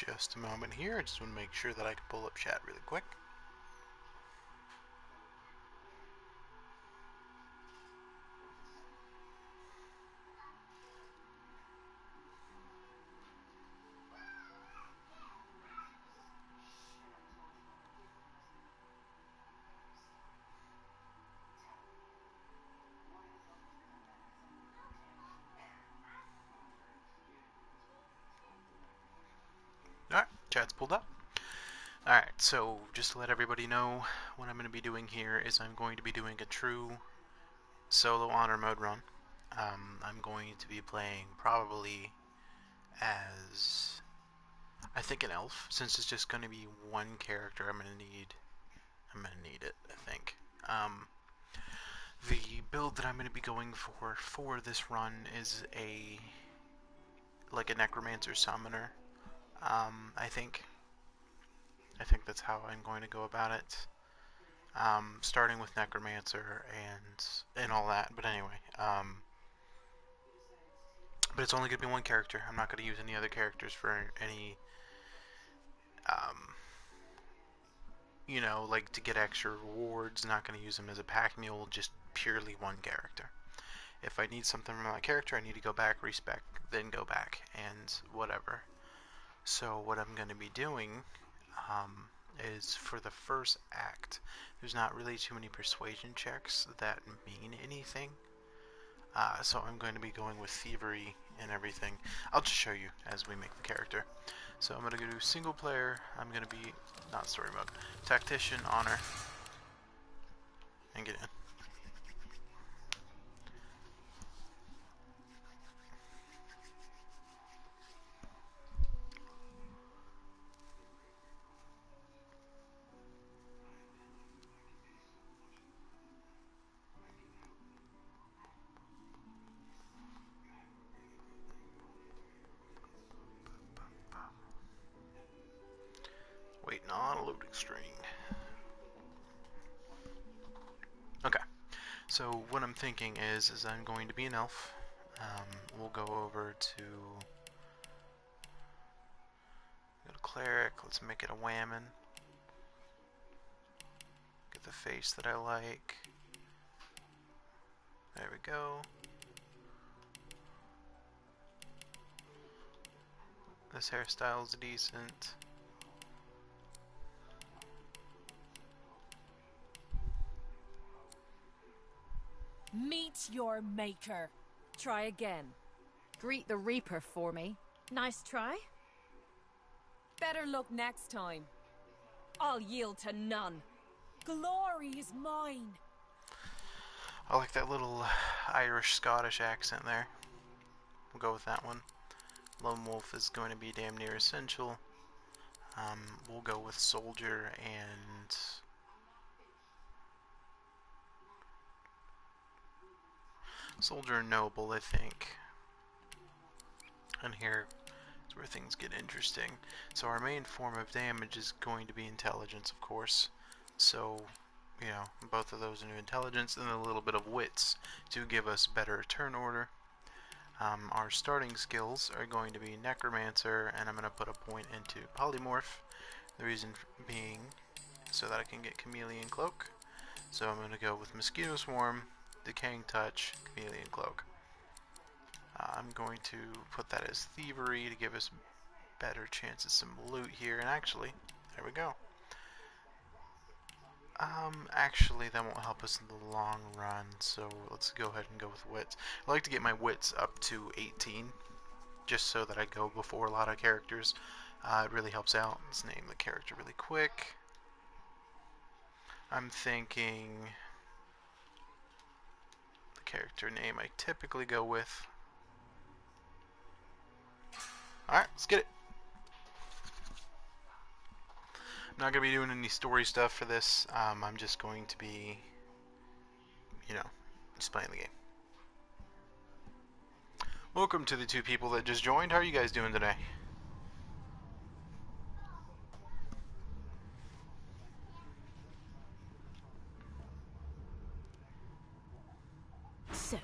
just a moment here. I just want to make sure that I can pull up chat really quick. Alright, chat's pulled up. Alright, so just to let everybody know, what I'm going to be doing here is I'm going to be doing a true solo honor mode run. I'm going to be playing probably as, I think, an elf, since it's just going to be one character. I'm gonna need it, I think. The build that I'm going to be going for this run is like a necromancer summoner. I think that's how I'm going to go about it. Starting with necromancer and all that. But anyway, but it's only going to be one character. I'm not going to use any other characters for any, you know, like to get extra rewards. Not going to use him as a pack mule. Just purely one character. If I need something from my character, I need to go back, respec, then go back, and whatever. So what I'm going to be doing is for the first act, there's not really too many persuasion checks that mean anything. So I'm going to be going with thievery and everything. I'll just show you as we make the character. So I'm going to go do single player. I'm going to be, not story mode, tactician, honor, and get in. Waiting on a loading screen. Okay, so what I'm thinking is I'm going to be an elf. We'll go over to cleric. Let's make it a whammon. Get the face that I like. There we go. This hairstyle's decent. Meet your maker. Try again. Greet the Reaper for me. Nice try. Better luck next time. I'll yield to none. Glory is mine. I like that little Irish-Scottish accent there. We'll go with that one. Lone Wolf is going to be damn near essential. We'll go with Soldier and Soldier and Noble, I think. And here is where things get interesting. So our main form of damage is going to be intelligence, of course. So, you know, both of those are new intelligence and a little bit of wits to give us better turn order. Our starting skills are going to be Necromancer, and I'm going to put a point into Polymorph. The reason being so that I can get Chameleon Cloak. So I'm going to go with Mosquito Swarm, Decaying Touch, Chameleon Cloak. I'm going to put that as Thievery to give us better chances some loot here, and actually, there we go. Actually, that won't help us in the long run, so let's go ahead and go with Wits. I like to get my Wits up to 18, just so that I go before a lot of characters. It really helps out. Let's name the character really quick. I'm thinking the character name I typically go with. Alright, let's get it. I'm not going to be doing any story stuff for this. I'm just going to be, you know, just playing the game. Welcome to the two people that just joined. How are you guys doing today? So,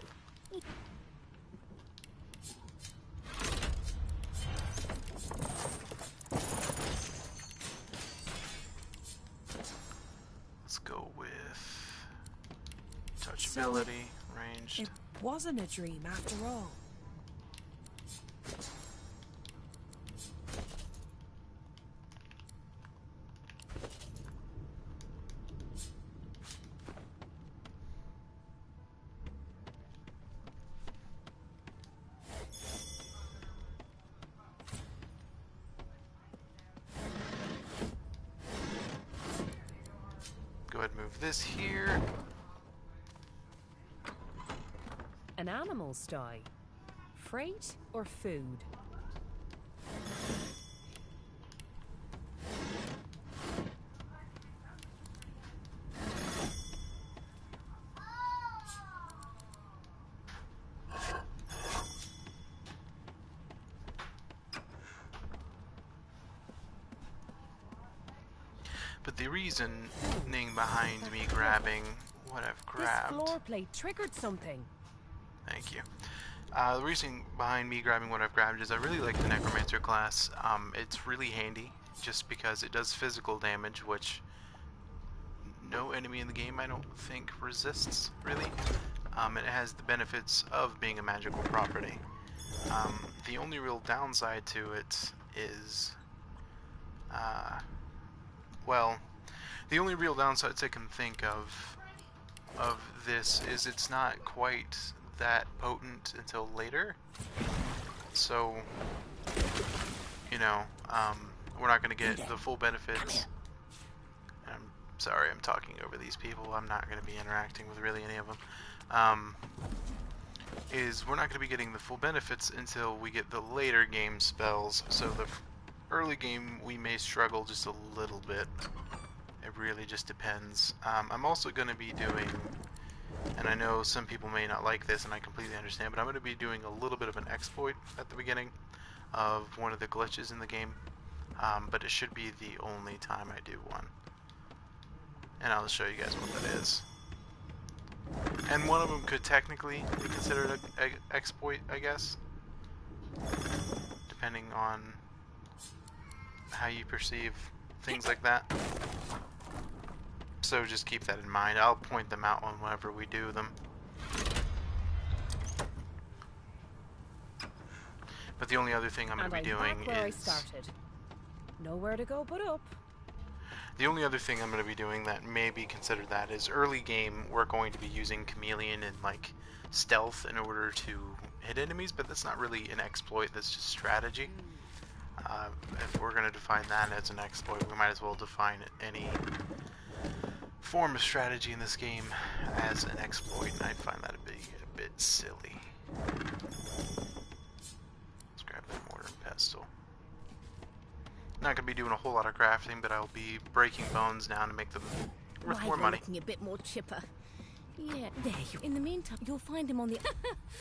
Invisibility, ranged. It wasn't a dream after all. Go ahead and move this here. An animal sty. Freight or food? But the reasoning behind me grabbing what I've This grabbed... floor plate triggered something. Thank you. The reason behind me grabbing what I've grabbed is I really like the Necromancer class. It's really handy, just because it does physical damage, which no enemy in the game, I don't think, resists, really. It has the benefits of being a magical property. The only real downside to it is... well, the only real downsides I can think of this is it's not quite that potent until later. So, you know, we're not going to get the full benefits. I'm sorry, I'm talking over these people. I'm not going to be interacting with really any of them. We're not going to be getting the full benefits until we get the later game spells. So the early game we may struggle just a little bit. It really just depends. I'm also going to be doing, and I know some people may not like this and I completely understand, but I'm going to be doing a little bit of an exploit at the beginning of one of the glitches in the game. But it should be the only time I do one. And I'll show you guys what that is. And one of them could technically be considered an exploit, I guess. Depending on how you perceive things like that. So just keep that in mind. I'll point them out whenever we do them. But the only other thing I'm going to be doing where is... I started. Nowhere to go but up. The only other thing I'm going to be doing that may be considered that is early game we're going to be using Chameleon and like stealth in order to hit enemies, but that's not really an exploit, that's just strategy. If we're going to define that as an exploit, we might as well define any form of strategy in this game as an exploit, and I find that a bit silly. Let's grab that mortar and pestle. Not going to be doing a whole lot of crafting, but I'll be breaking bones down to make them worth more money. Looking a bit more chipper. Yeah, there you. In the meantime, you'll find him on the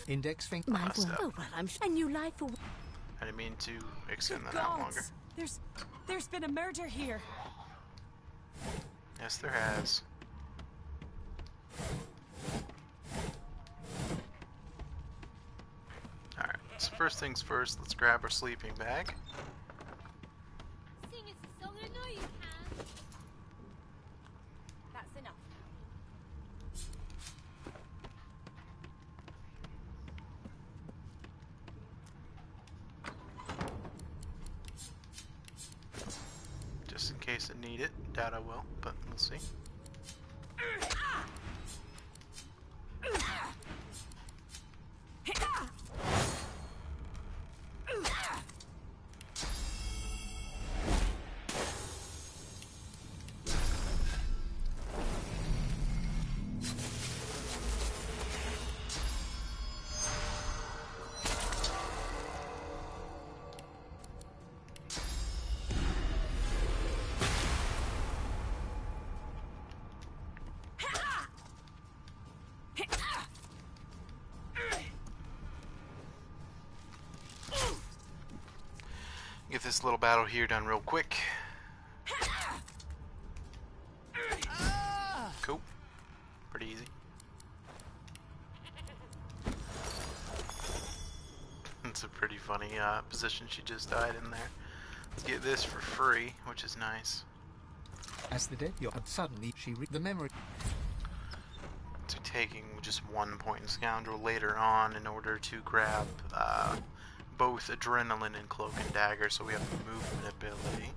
Index finger. My word. Stuff. Oh well, I'm a new life for. I didn't mean to extend that out longer. Gods! There's been a murder here. Yes, there has. Alright, so first things first, let's grab our sleeping bag. Sing us a song, I know you can. That's enough. Just in case I need it. Doubt I will, but we'll see. Get this little battle here done real quick. Cool. Pretty easy. It's a pretty funny position she just died in there. Let's get this for free, which is nice. As the dead, suddenly she the memory. So we taking just 1 point in Scoundrel later on in order to grab both Adrenaline and Cloak and Dagger, so we have the movement ability.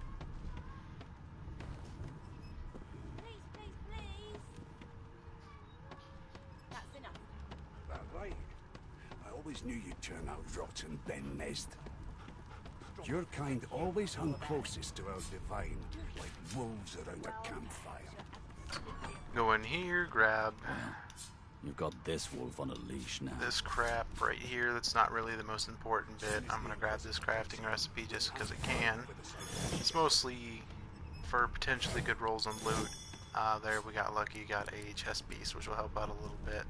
Please, please, please. That's enough. That right. I always knew you'd turn out rotten, Ben Nest. Your kind always hung closest to our divine, like wolves around a campfire. Go in here, grab You've got this wolf on a leash now. this crap right here. That's not really the most important bit. I'm gonna grab this crafting recipe just because it can. It's mostly for potentially good rolls on loot. There we got lucky, got a chest piece, which will help out a little bit.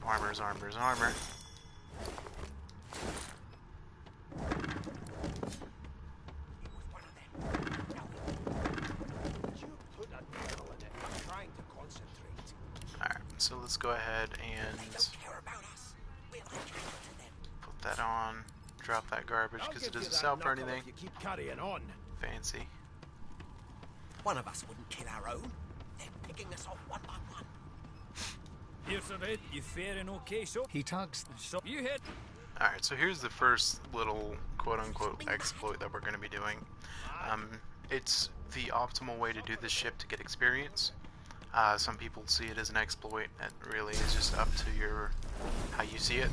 Armor's armor's armor. Alright, so let's go ahead and put that on. Drop that garbage because it doesn't sell for anything. You keep carrying on. Fancy. One of us wouldn't kill our own. They're picking us off one by one. Here's a bit. You faring okay, so? He tugs. So you hit. Alright, so here's the first little quote-unquote exploit that we're going to be doing. It's the optimal way to do this ship to get experience. Some people see it as an exploit. It really is just up to how you see it.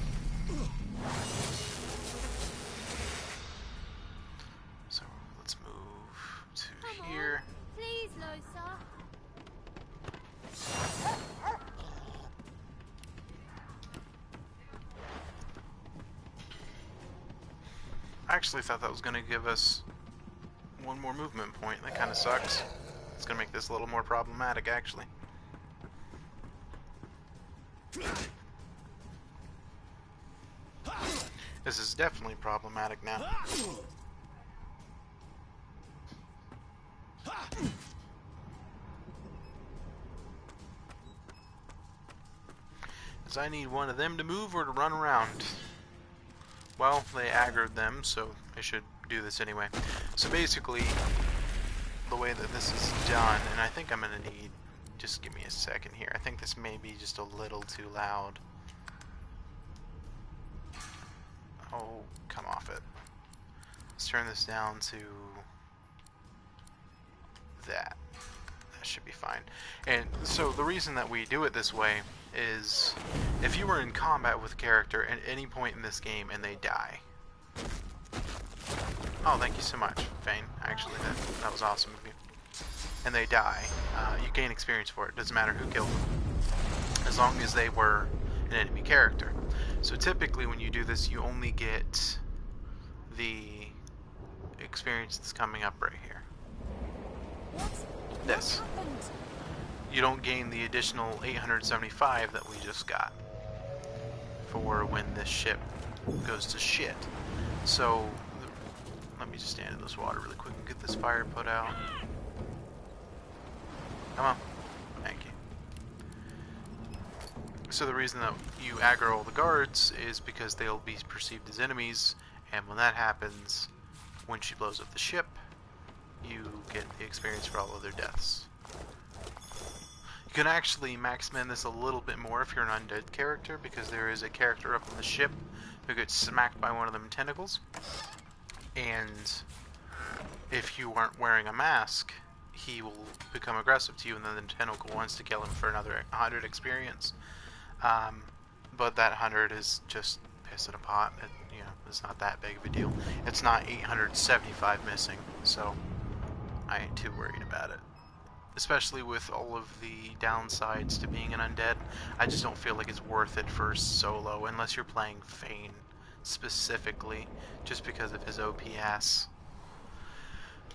So let's move to here. Please, Losa. I actually thought that was going to give us one more movement point. That kind of sucks. It's going to make this a little more problematic, actually. This is definitely problematic now. Because I need one of them to move or to run around. Well, they aggroed them, so I should do this anyway. So basically, the way that this is done, and I think I'm going to need, just give me a second here. I think this may be just a little too loud. Oh, come off it. Let's turn this down to that. That should be fine. And so the reason that we do it this way is if you were in combat with a character at any point in this game and they die. Oh, thank you so much, Fane. Actually, that was awesome of you. And they die, you gain experience for it. Doesn't matter who killed them, as long as they were an enemy character. So typically when you do this, you only get the experience that's coming up right here. This. You don't gain the additional 875 that we just got for when this ship goes to shit. So let me just stand in this water really quick and get this fire put out. Come on. Thank you. So the reason that you aggro all the guards is because they'll be perceived as enemies, and when that happens, when she blows up the ship, you get the experience for all of their deaths. You can actually maxman this a little bit more if you're an undead character, because there is a character up on the ship who gets smacked by one of them tentacles, and if you aren't wearing a mask, he will become aggressive to you, and then the tentacle wants to kill him for another 100 experience. But that 100 is just piss in a pot. You know, it's not that big of a deal. It's not 875 missing, so I ain't too worried about it. Especially with all of the downsides to being an undead, I just don't feel like it's worth it for solo, unless you're playing Fane specifically, just because of his OPS.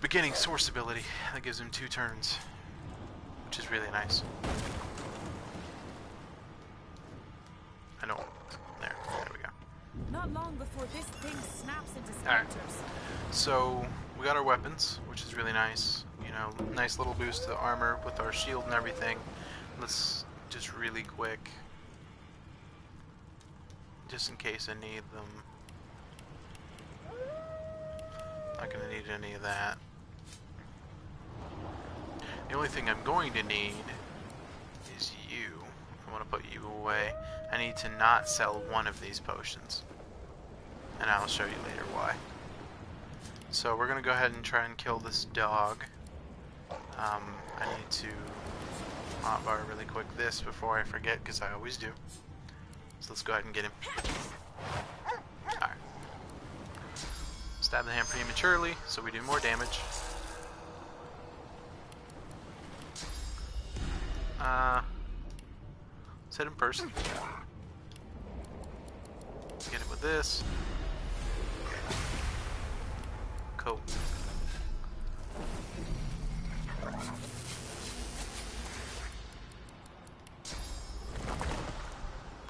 Beginning source ability, that gives him 2 turns, which is really nice. I don't. There we go. Not long before this thing snaps into splinters. So we got our weapons, which is really nice. You know, nice little boost to the armor with our shield and everything. Let's just really quick, just in case I need them. Not gonna need any of that. The only thing I'm going to need is you. want to put you away. I need to not sell one of these potions. And I'll show you later why. So we're going to go ahead and try and kill this dog. I need to hotbar really quick this before I forget, because I always do. So let's go ahead and get him. Alright. Stab the hand prematurely, so we do more damage. Let's hit him first. Get him with this. Cool.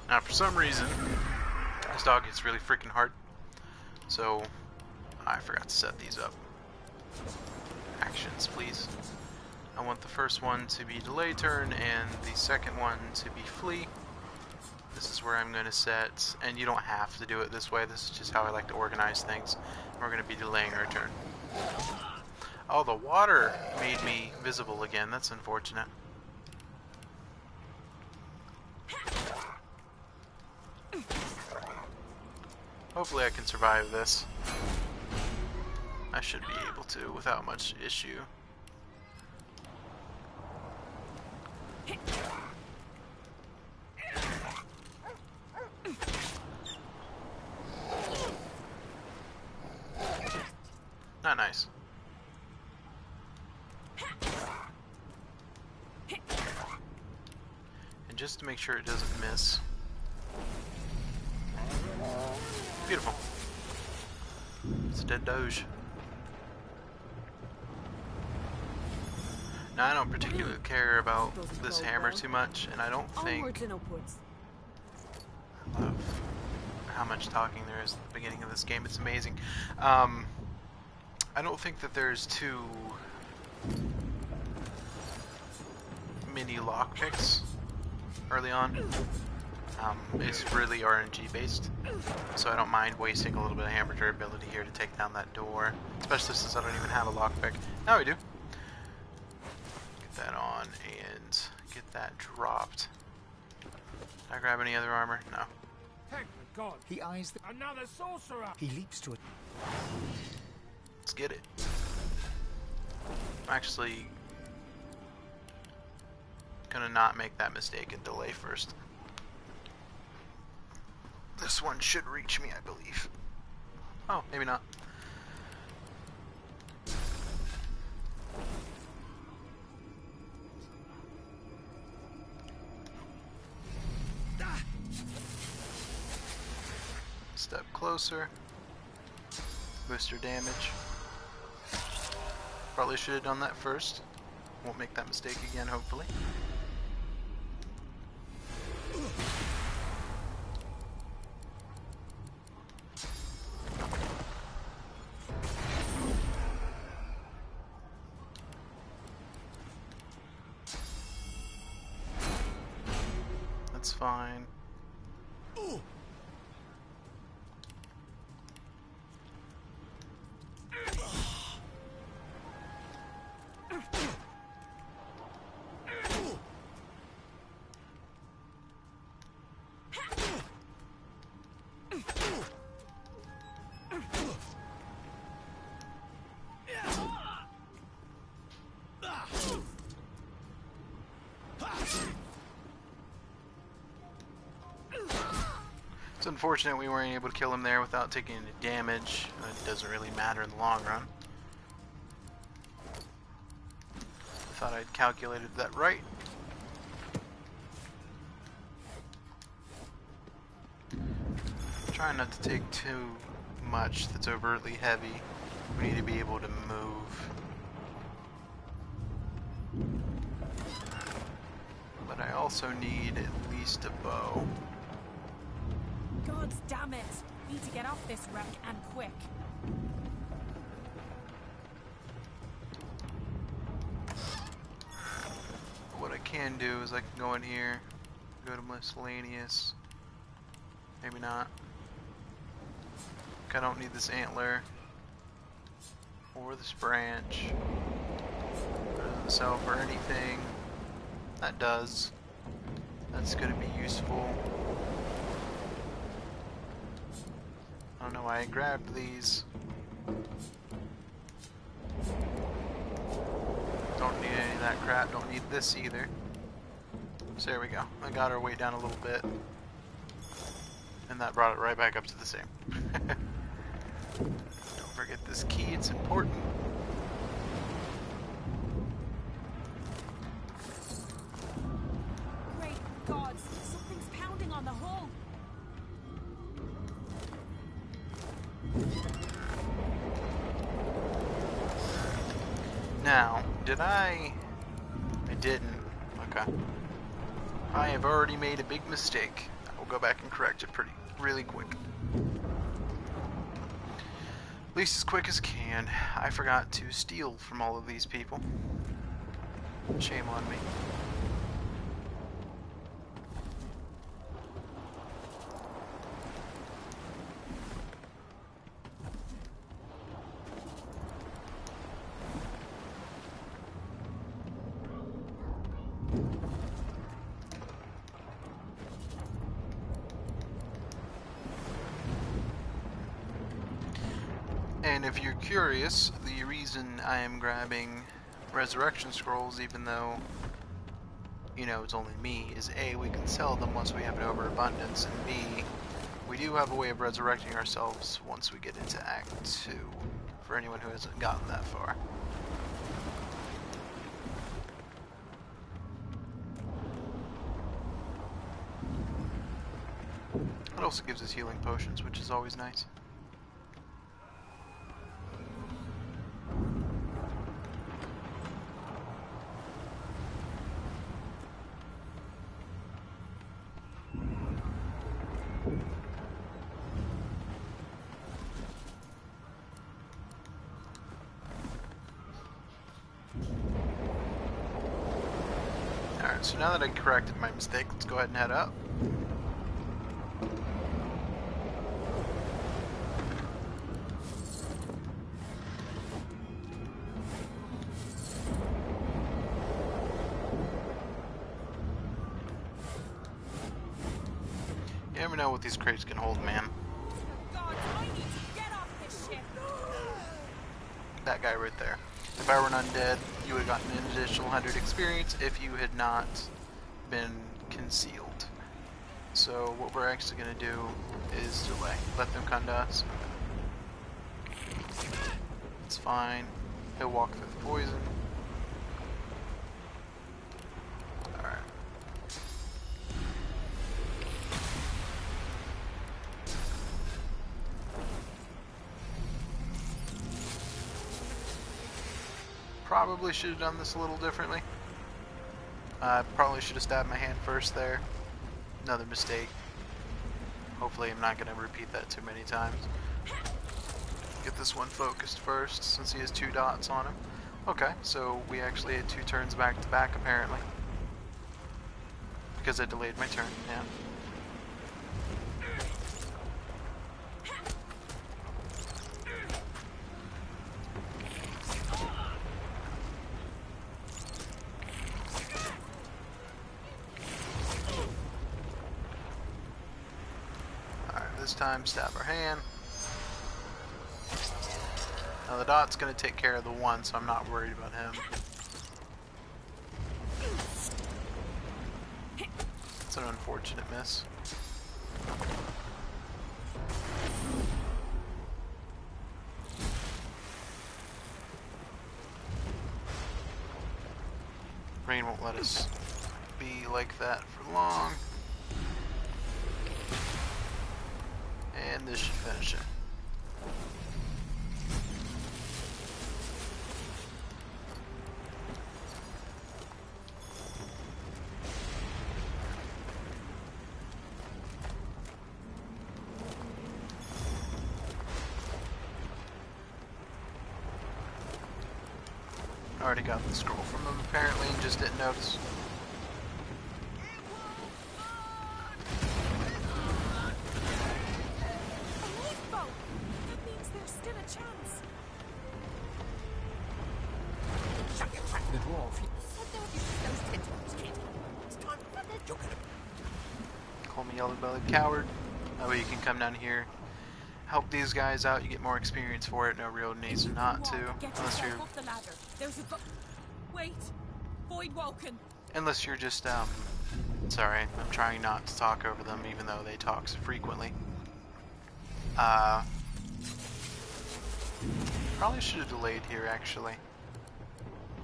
Now, for some reason, this dog hits really freaking hard. So, I forgot to set these up. Actions, please. I want the first one to be delay turn and the second one to be flee. This is where I'm going to set, and you don't have to do it this way, this is just how I like to organize things. We're going to be delaying our turn. Oh, the water made me visible again, that's unfortunate. Hopefully I can survive this. I should be able to without much issue. Not nice. And just to make sure it doesn't miss. Beautiful. It's a dead doge. Now I don't particularly care about this hammer too much, and I don't think Onwards and upwards. I love how much talking there is at the beginning of this game. It's amazing. I don't think that there's too many lockpicks early on. It's really RNG based, so I don't mind wasting a little bit of hammer durability here to take down that door, especially since I don't even have a lockpick. Now we do. Get that on and get that dropped. Did I grab any other armor? No. Thank God. He eyes the... Another sorcerer! He leaps to it. Let's get it. I'm actually gonna not make that mistake and delay first. This one should reach me, I believe. Oh, maybe not. Step closer. Boost your damage. Probably should have done that first. Won't make that mistake again, hopefully. That's fine. It's unfortunate we weren't able to kill him there without taking any damage. It doesn't really matter in the long run. Thought I'd calculated that right. Trying not to take too much that's overtly heavy. We need to be able to move. But I also need at least a bow. God damn it! Need to get off this wreck and quick. What I can do is I can go in here, go to miscellaneous. Maybe not. I don't need this antler or this branch. That doesn't sell for anything. That does. That's going to be useful. I don't know why I grabbed these. Don't need any of that crap. Don't need this either. So there we go. I got our weight down a little bit. And that brought it right back up to the same. Don't forget this key, it's important. Great gods, something's pounding on the hull. Now, did I didn't. Okay. I have already made a big mistake. I will go back and correct it really quick. At least as quick as can. I forgot to steal from all of these people. Shame on me. And if you're curious, the reason I am grabbing resurrection scrolls, even though, you know, it's only me, is A, we can sell them once we have an overabundance, and B, we do have a way of resurrecting ourselves once we get into Act 2, for anyone who hasn't gotten that far. It also gives us healing potions, which is always nice. Alright, so now that I corrected my mistake, let's go ahead and head up. You never know what these crates can hold, man. Gods, I need to get off this ship. That guy right there. If I were an undead, you would have gotten an additional 100 experience if you had not been concealed. So what we're actually going to do is delay. Let them come to us. It's fine. He'll walk through the poison. Alright. Probably should have done this a little differently. Probably should have stabbed my hand first there. Another mistake. Hopefully I'm not going to repeat that too many times. Get this one focused first, since he has 2 dots on him. Okay, so we actually had 2 turns back to back apparently. Because I delayed my turn, yeah. This time, stab our hand. Now the dot's going to take care of the one, so I'm not worried about him. It's an unfortunate miss. Rain won't let us be like that for long. And this should finish it. Already got the scroll from him apparently and just didn't notice. Shut your trap, the dwarf. You said there would be those tentacles, kid. It's time for that. You're gonna me yellow-bellied coward. That way you can come down here, help these guys out. You get more experience for it. No real reason not to, Get unless yourself you're off the ladder. There's a wait, Void Woken. unless you're just sorry, I'm trying not to talk over them, even though they talk so frequently. Probably should have delayed here, actually.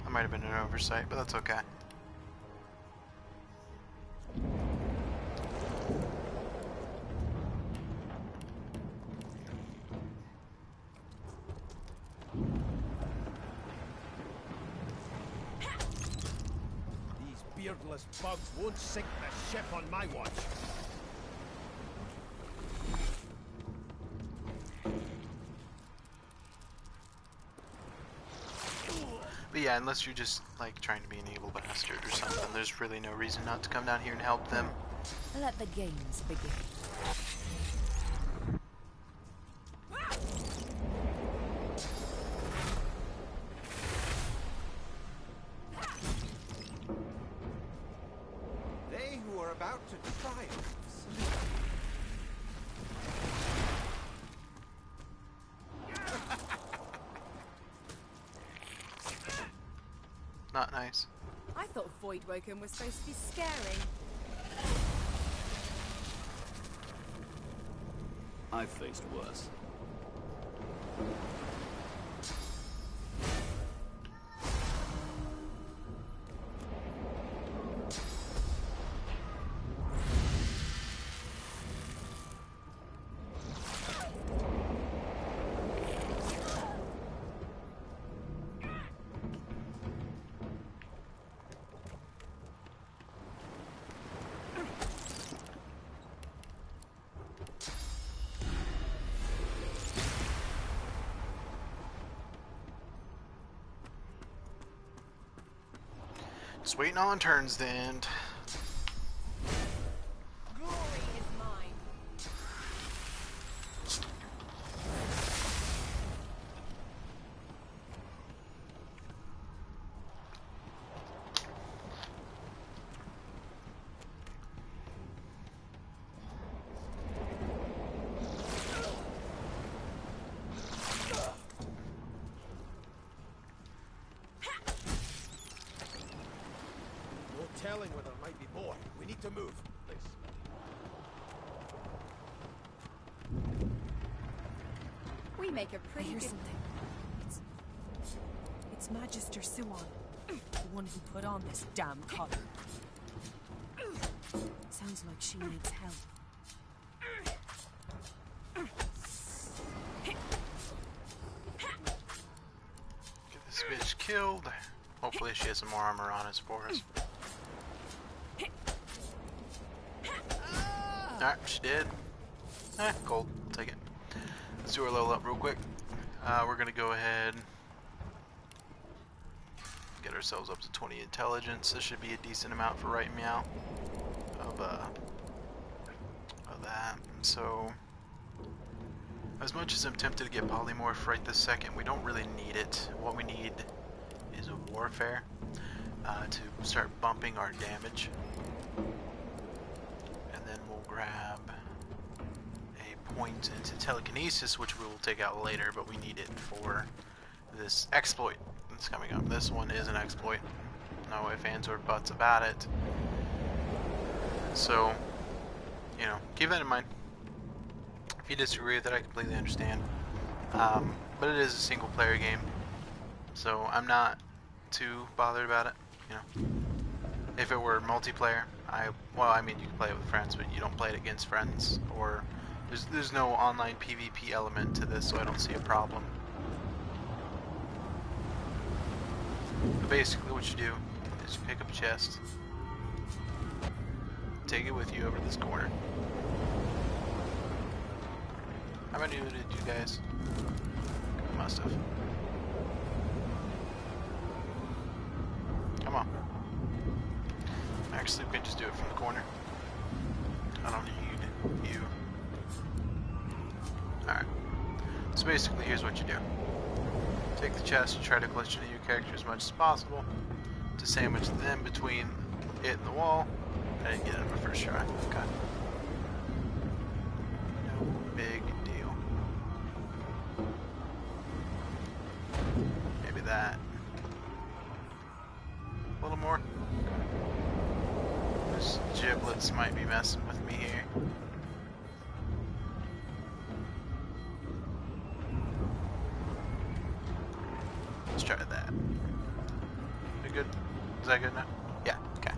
That might have been an oversight, but that's okay. These beardless bugs won't sink the ship on my watch. But yeah, unless you're just like trying to be an evil bastard or something, there's really no reason not to come down here and help them. Let the games begin. They who are about to triumph. Not nice. I thought Void Woken was supposed to be scary. I've faced worse. Just waiting on turns to end. Glory is mine. No telling where there might be more. We need to move. Please. We make a pretty Here's good... something. It's Magister Suan, the one who put on this damn collar. Sounds like she needs help. Get this bitch killed. Hopefully she has some more armor on us for us. Alright, she did. Gold. Take it. Let's do our level up real quick. We're gonna go ahead get ourselves up to 20 intelligence. This should be a decent amount for right meow of that. So as much as I'm tempted to get polymorph right this second, we don't really need it. What we need is a warfare to start bumping our damage. And then we'll grab a point into telekinesis, which we will take out later, but we need it for this exploit that's coming up. This one is an exploit. No ifs, ands, or buts about it. So, you know, keep that in mind. If you disagree with it, I completely understand. But it is a single player game, so I'm not too bothered about it, you know. If it were multiplayer, well, I mean, you can play it with friends, but you don't play it against friends, or there's no online PvP element to this, so I don't see a problem. But basically what you do is you pick up a chest, take it with you over to this corner. How many did you guys? You must have. Come on. Actually, we can just do it from the corner. I don't need you. Alright. So basically, here's what you do. Take the chest and try to clutch into your character as much as possible to sandwich them between it and the wall. I didn't get it on my first try. Okay. big deal. Maybe that. A little more. Those giblets might be messing with me here. Let's try that. We good? Is that good now? Yeah, okay.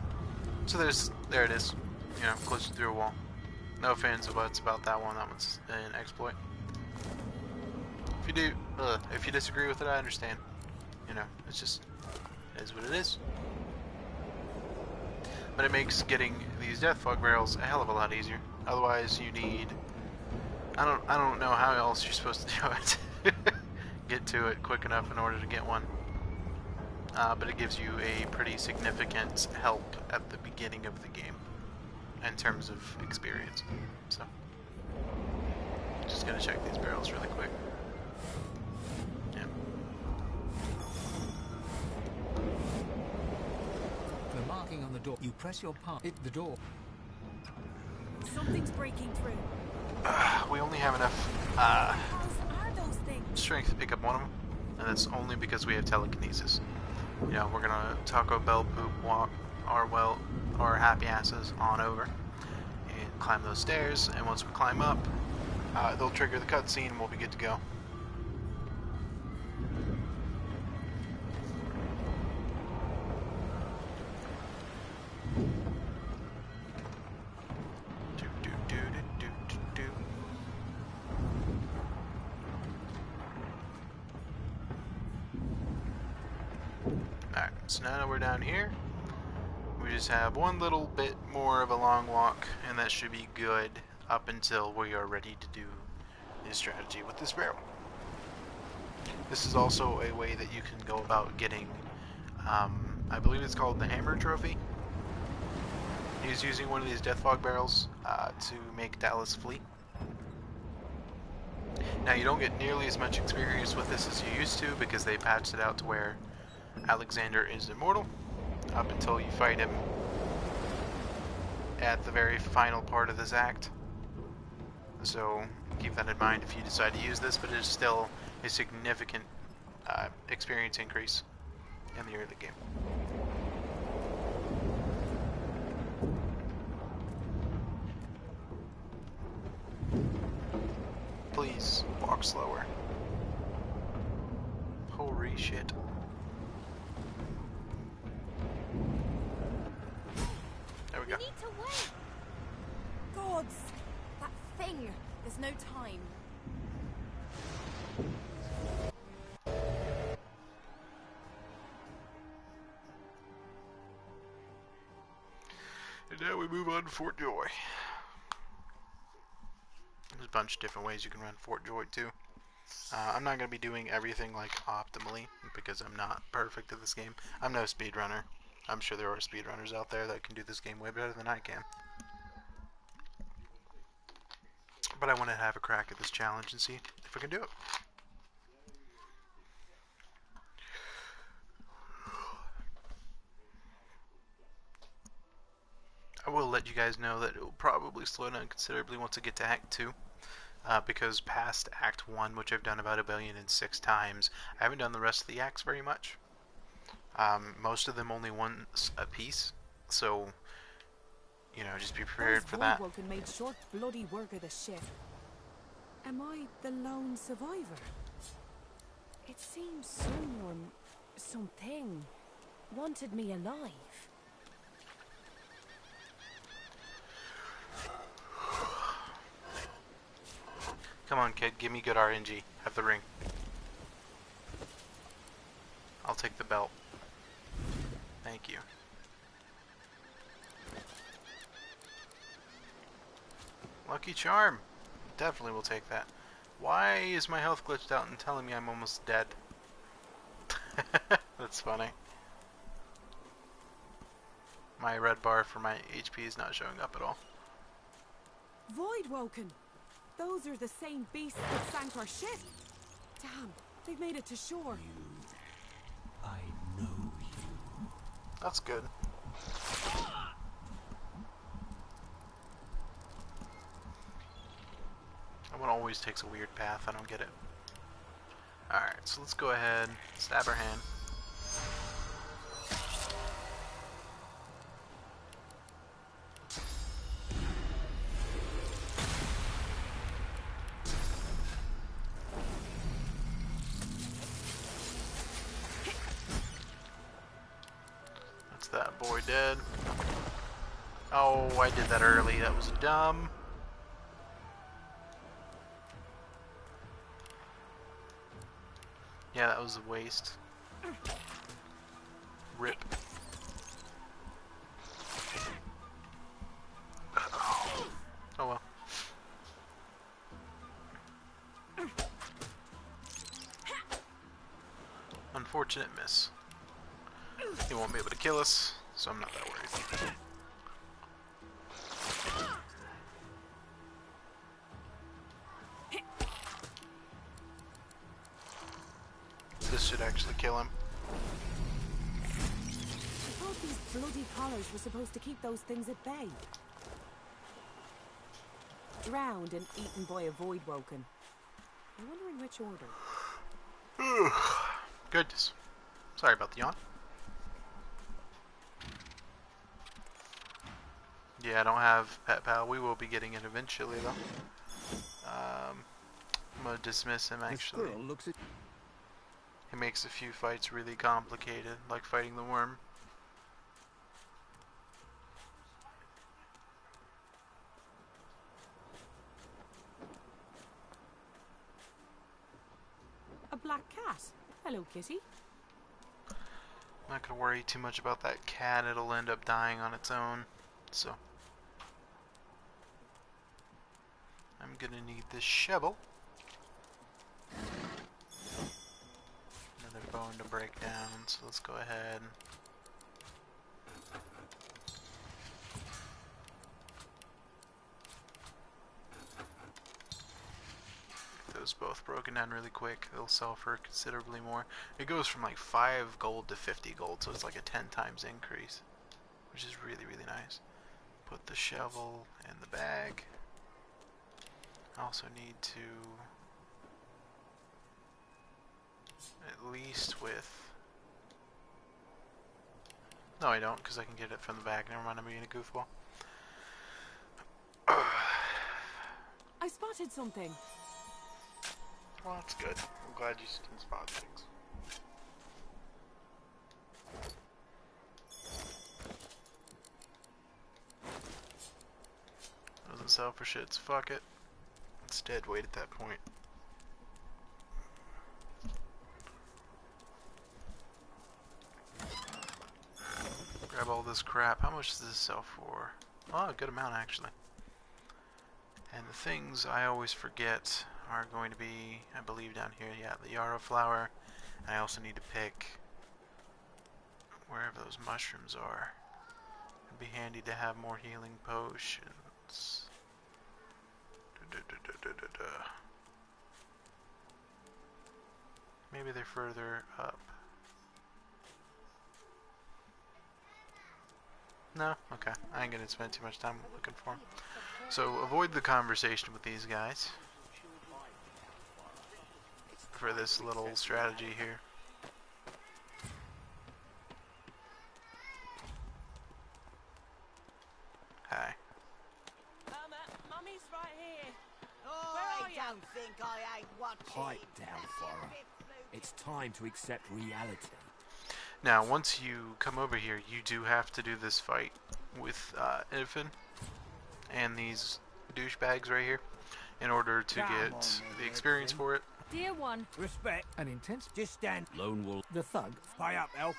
So there it is. You know, glitching through a wall. No offense or buts about that one. That one's an exploit. If you disagree with it, I understand. You know, it's just, it is what it is. But it makes getting these death fog barrels a hell of a lot easier. Otherwise, you need, I don't know how else you're supposed to do it. Get to it quick enough in order to get one. But it gives you a pretty significant help at the beginning of the game in terms of experience. So, just gonna check these barrels really quick. Yeah. The marking on the door. You press your palm. Hit the door. Something's breaking through. We only have enough What are those things? strength to pick up one of them, and that's only because we have telekinesis. You know, we're gonna Taco Bell poop walk our happy asses on over and climb those stairs, and once we climb up, they'll trigger the cutscene and we'll be good to go. Alright, so now that we're down here, we just have one little bit more of a long walk, and that should be good up until we are ready to do the strategy with this barrel. This is also a way that you can go about getting, I believe it's called the Hammer Trophy. He's using one of these death fog barrels to make Dallas flee. Now you don't get nearly as much experience with this as you used to because they patched it out to where Alexander is immortal up until you fight him at the very final part of this act. So keep that in mind if you decide to use this, but it is still a significant experience increase in the early game. Please walk slower. Holy shit. There we go. We need to wait. Gods, that thing. There's no time. And now we move on to Fort Joy. There's a bunch of different ways you can run Fort Joy too. I'm not going to be doing everything like optimally because I'm not perfect at this game. I'm no speedrunner. I'm sure there are speedrunners out there that can do this game way better than I can. But I want to have a crack at this challenge and see if I can do it. I will let you guys know that it will probably slow down considerably once I get to Act 2. Because past Act 1, which I've done about 1,006 times, I haven't done the rest of the acts very much. Most of them only once a piece, so, you know, just be prepared for that. Those made short bloody work of the ship. Am I the lone survivor? It seems someone, something, wanted me alive. Come on, kid, give me good RNG. Have the ring. I'll take the belt. Thank you. Lucky charm. Definitely will take that. Why is my health glitched out and telling me I'm almost dead? That's funny. My red bar for my HP is not showing up at all. Void Woken. Those are the same beasts that sank our ship. Damn, they've made it to shore. I know you. That's good. That one always takes a weird path. I don't get it. Alright, so let's go ahead, stab her hand. That's that boy dead. Oh, I did that early. That was dumb. Yeah, that was a waste. Rip. Oh well. Unfortunate miss. He won't be able to kill us, so I'm not that worried. This should actually kill him. I thought these bloody collars were supposed to keep those things at bay. Drowned and eaten by a void woken. I wonder in which order. Goodness. Sorry about the yawn. Yeah, I don't have Pet Pal. We will be getting it eventually, though. I'm gonna dismiss him, actually. He makes a few fights really complicated, like fighting the worm. A black cat. Hello, kitty. I'm not gonna worry too much about that cat. It'll end up dying on its own. So I'm gonna need this shovel. Another bone to break down, so let's go ahead. Get those both broken down really quick. They'll sell for considerably more. It goes from like 5 gold to 50 gold, so it's like a 10 times increase, which is really, really nice. Put the shovel in the bag. I also need to, at least with, no I don't, because I can get it from the bag. Never mind, I'm being a goofball. I spotted something. Well, that's good. I'm glad you can spot things. Doesn't sell for shits. Fuck it. It's dead weight at that point. Grab all this crap. How much does this sell for? Oh, a good amount actually. And the things I always forget are going to be, I believe down here, yeah, the yarrow flower. And I also need to pick wherever those mushrooms are. It'd be handy to have more healing potions. Maybe they're further up. No? Okay. I ain't gonna spend too much time looking for them. So avoid the conversation with these guys for this little strategy here. Hi. Mummy's right here. Oh, Where are I ya? don't think I ain't watching. Pipe down, Farah. It's time to accept reality. Now, once you come over here, you do have to do this fight with Ifin and these douchebags right here in order to get the experience for it. Dear one. Respect. An intense Just stand. Lone wolf. the thug. Pay up, Elf.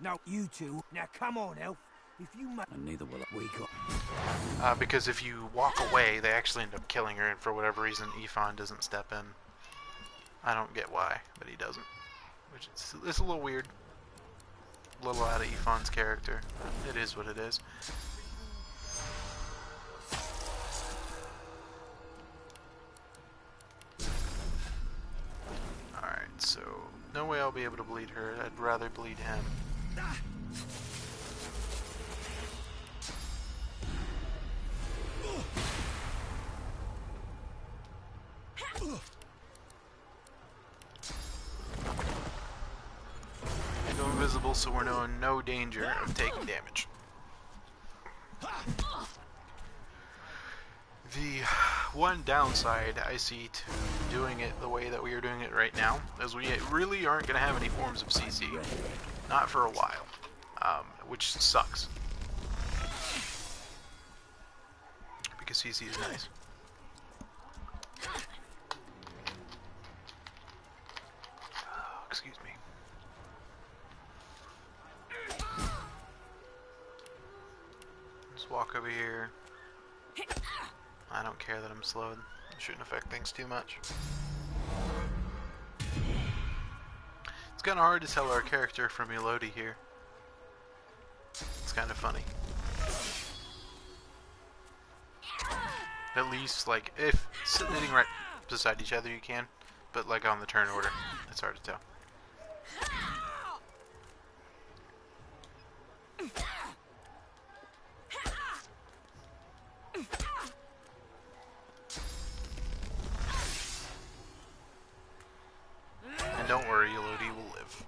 No, you two. Now come on, Elf. If you And neither will I. We got. Because if you walk away, they actually end up killing her, and for whatever reason, Ifan doesn't step in. I don't get why, but he doesn't. Which is, it's a little weird. A little out of Ifan's character. It is what it is. Alright, so no way I'll be able to bleed her. I'd rather bleed him. so we're in no danger of taking damage. The one downside I see to doing it the way that we are doing it right now is we really aren't going to have any forms of CC. Not for a while. Which sucks. Because CC is nice. Oh, excuse me. Just walk over here. I don't care that I'm slowed. It shouldn't affect things too much. It's kind of hard to tell our character from Elodie here. It's kind of funny. At least, like, if sitting right beside each other you can, but like on the turn order, it's hard to tell. And don't worry, Elodie will live.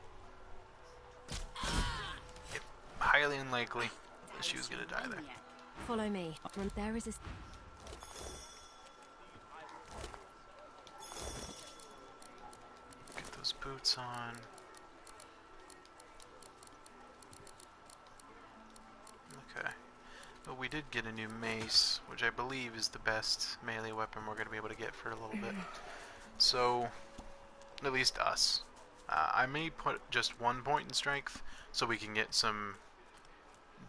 Yep, highly unlikely that she was gonna die there. Follow me. There is a... Get those boots on. Okay. But we did get a new mace, which I believe is the best melee weapon we're going to be able to get for a little bit. So, at least us. I may put just 1 point in strength, so we can get some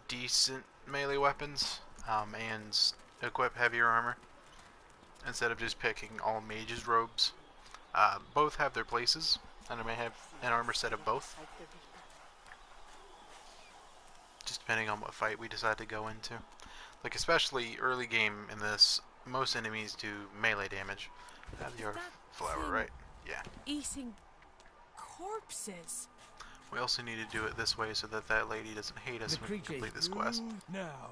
decent melee weapons, and equip heavier armor, instead of just picking all mages' robes. Both have their places, and I may have an armor set of both. Just depending on what fight we decide to go into. Like, especially early game in this, most enemies do melee damage. Have your flower, right? Yeah. Eating corpses. We also need to do it this way so that that lady doesn't hate us when we complete this quest. Now,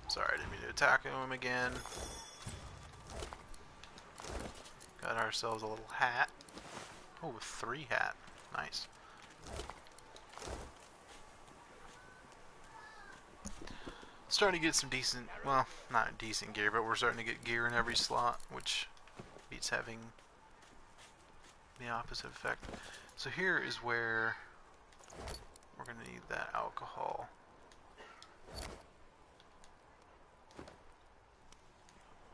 Sorry, I didn't mean to attack him again. Got ourselves a little hat. Oh, 3 hat. Nice. Starting to get some decent, well, not decent gear, but we're starting to get gear in every slot, which beats having the opposite effect. So here is where we're going to need that alcohol.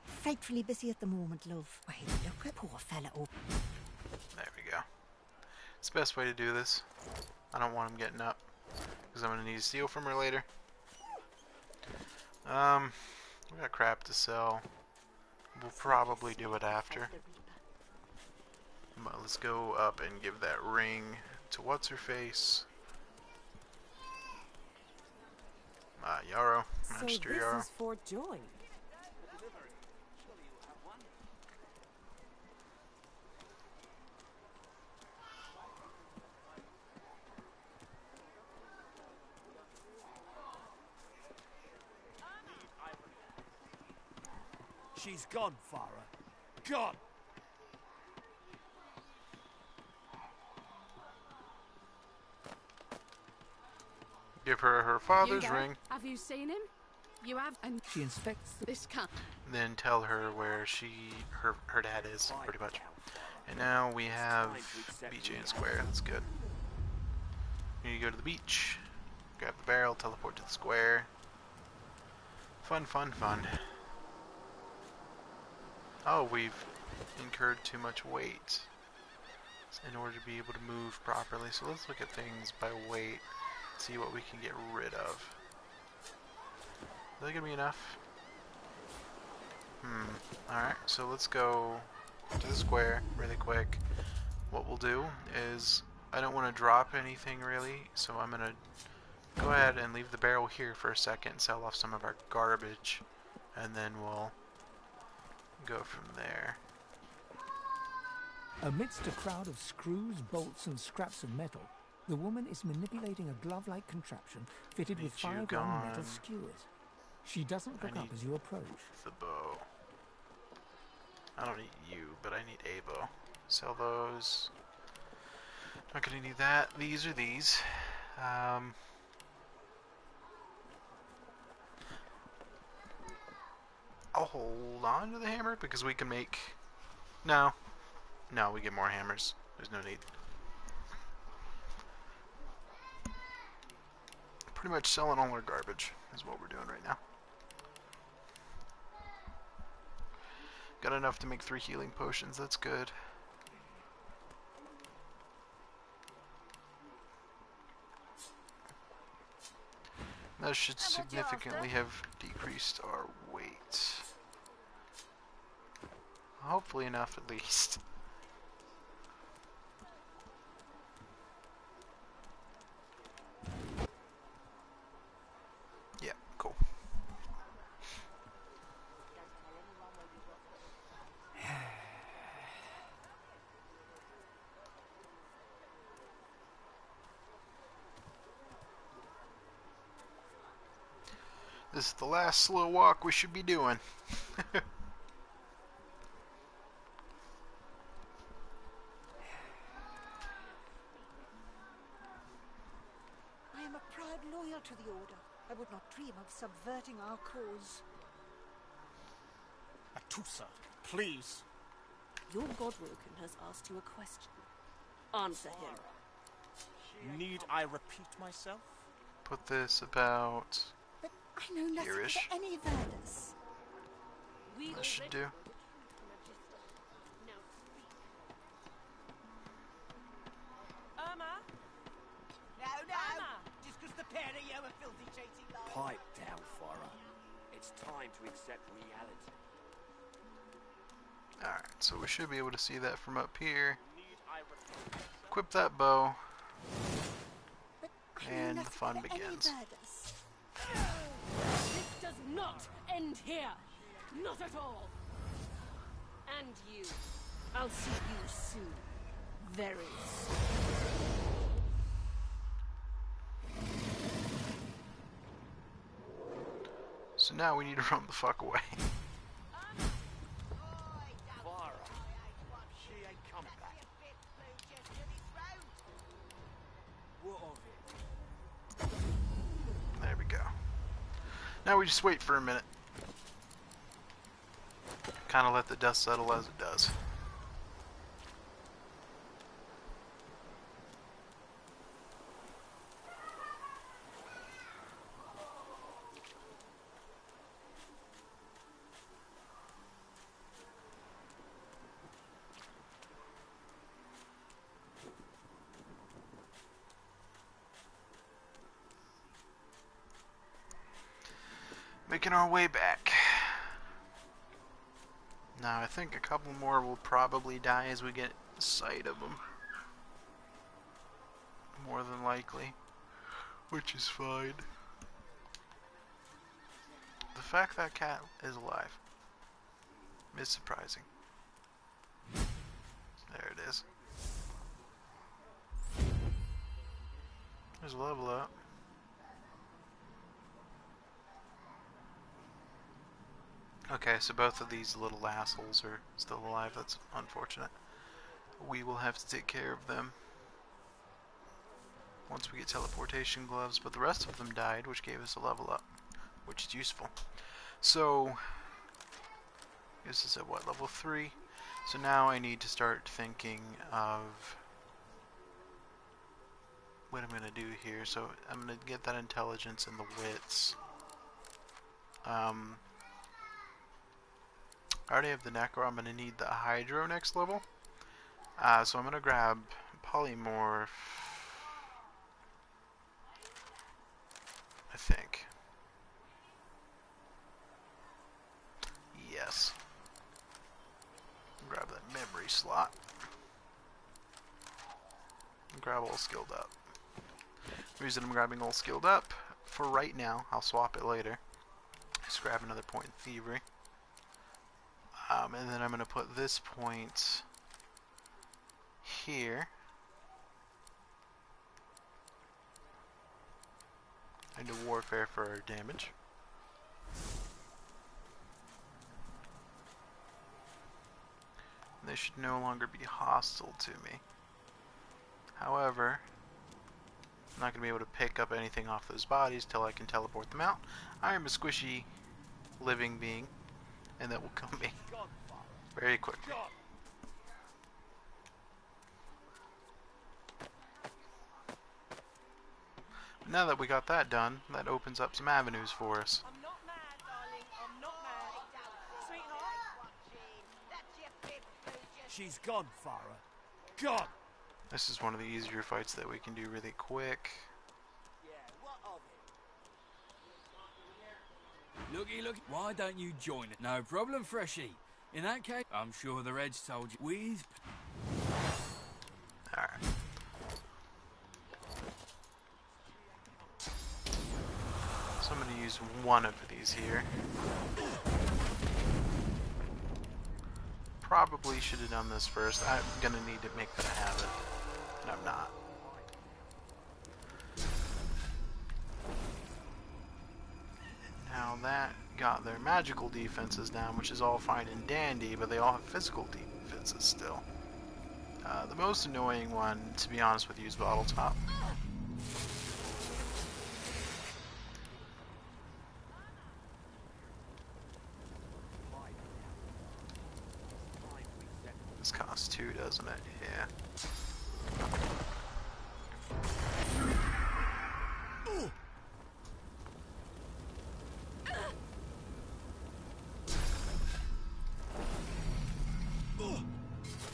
Frightfully busy at the moment, love. Wait, look at poor fella. Oh. There we go. It's the best way to do this. I don't want him getting up, because I'm going to need to steal from her later. We got crap to sell. We'll probably do it after. But let's go up and give that ring to what's-her-face. Yarrow. Magister So Yarrow. this is Fort Joy. she's gone, Farah. Gone. Give her her father's ring. Have you seen him? You have, and she inspects this can't. Then tell her where her dad is, pretty much. And now we have beach and square. That's good. You go to the beach, grab the barrel, teleport to the square. Fun, fun, fun. Oh, we've incurred too much weight in order to be able to move properly. So let's look at things by weight, see what we can get rid of. Is that gonna be enough? Alright, so let's go to the square really quick. What we'll do is, I don't want to drop anything really, so I'm gonna go ahead and leave the barrel here for a second, sell off some of our garbage, and then we'll go from there. Amidst a crowd of screws, bolts, and scraps of metal, the woman is manipulating a glove-like contraption fitted with 5 long metal skewers. She doesn't look up as you approach. The bow. I don't need you, but I need a bow. Sell those. Not gonna need that. These are these. I'll hold on to the hammer because we can make... No. No, we get more hammers. There's no need. Pretty much selling all our garbage is what we're doing right now. Got enough to make 3 healing potions. That's good. That should significantly have decreased our weight. Hopefully enough, at least. Yeah, cool. This is the last slow walk we should be doing. I am a proud loyal to the Order. I would not dream of subverting our cause. Atusa, please. Your Godwoken has asked you a question. Answer him. Need I repeat myself? Put this about But I know nothing here-ish. of any Verdus. That should do. Irma? No, no. Just because the pair of you are filthy cheating liars. Pipe down, Farah. It's time to accept reality. Alright, so we should be able to see that from up here. Equip that bow. And the fun begins. This does not end here. Not at all. And you. I'll see you soon. Very soon. So now we need to run the fuck away. She ain't coming back. There we go. Now we just wait for a minute. Kind of let the dust settle as it does. Making our way back. Now I think a couple more will probably die as we get sight of them. More than likely. Which is fine. The fact that cat is alive is surprising. There it is. There's a level up. Okay, so both of these little assholes are still alive. That's unfortunate. We will have to take care of them once we get teleportation gloves, but the rest of them died, which gave us a level up, which is useful. So, this is at what, level 3? So now I need to start thinking of what I'm going to do here. So I'm going to get that intelligence and the wits. I already have the Necro. I'm going to need the Hydro next level. So I'm going to grab Polymorph, I think. Yes. Grab that memory slot. And grab all skilled up. The reason I'm grabbing all skilled up, for right now, I'll swap it later. Just grab another point in Thievery. And then I'm going to put this point here. Into Warfare for our damage. They should no longer be hostile to me. However, I'm not going to be able to pick up anything off those bodies till I can teleport them out. I am a squishy living being, and that will kill me very quickly. Now that we got that done, that opens up some avenues for us. I'm not mad, darling. I'm not mad. Sweetheart? She's gone, Farah. Gone! This is one of the easier fights that we can do really quick. Yeah, what of it? Looky, looky. Why don't you join it? No problem, Freshie. In that case, I'm sure the Reg told you. Alright. So I'm going to use one of these here. Probably should have done this first. I'm going to need to make that a habit. And I'm not. Now that got their magical defenses down, which is all fine and dandy, but they all have physical defenses still. The most annoying one, to be honest with you, is Bottle Top. This costs 2, doesn't it? Yeah.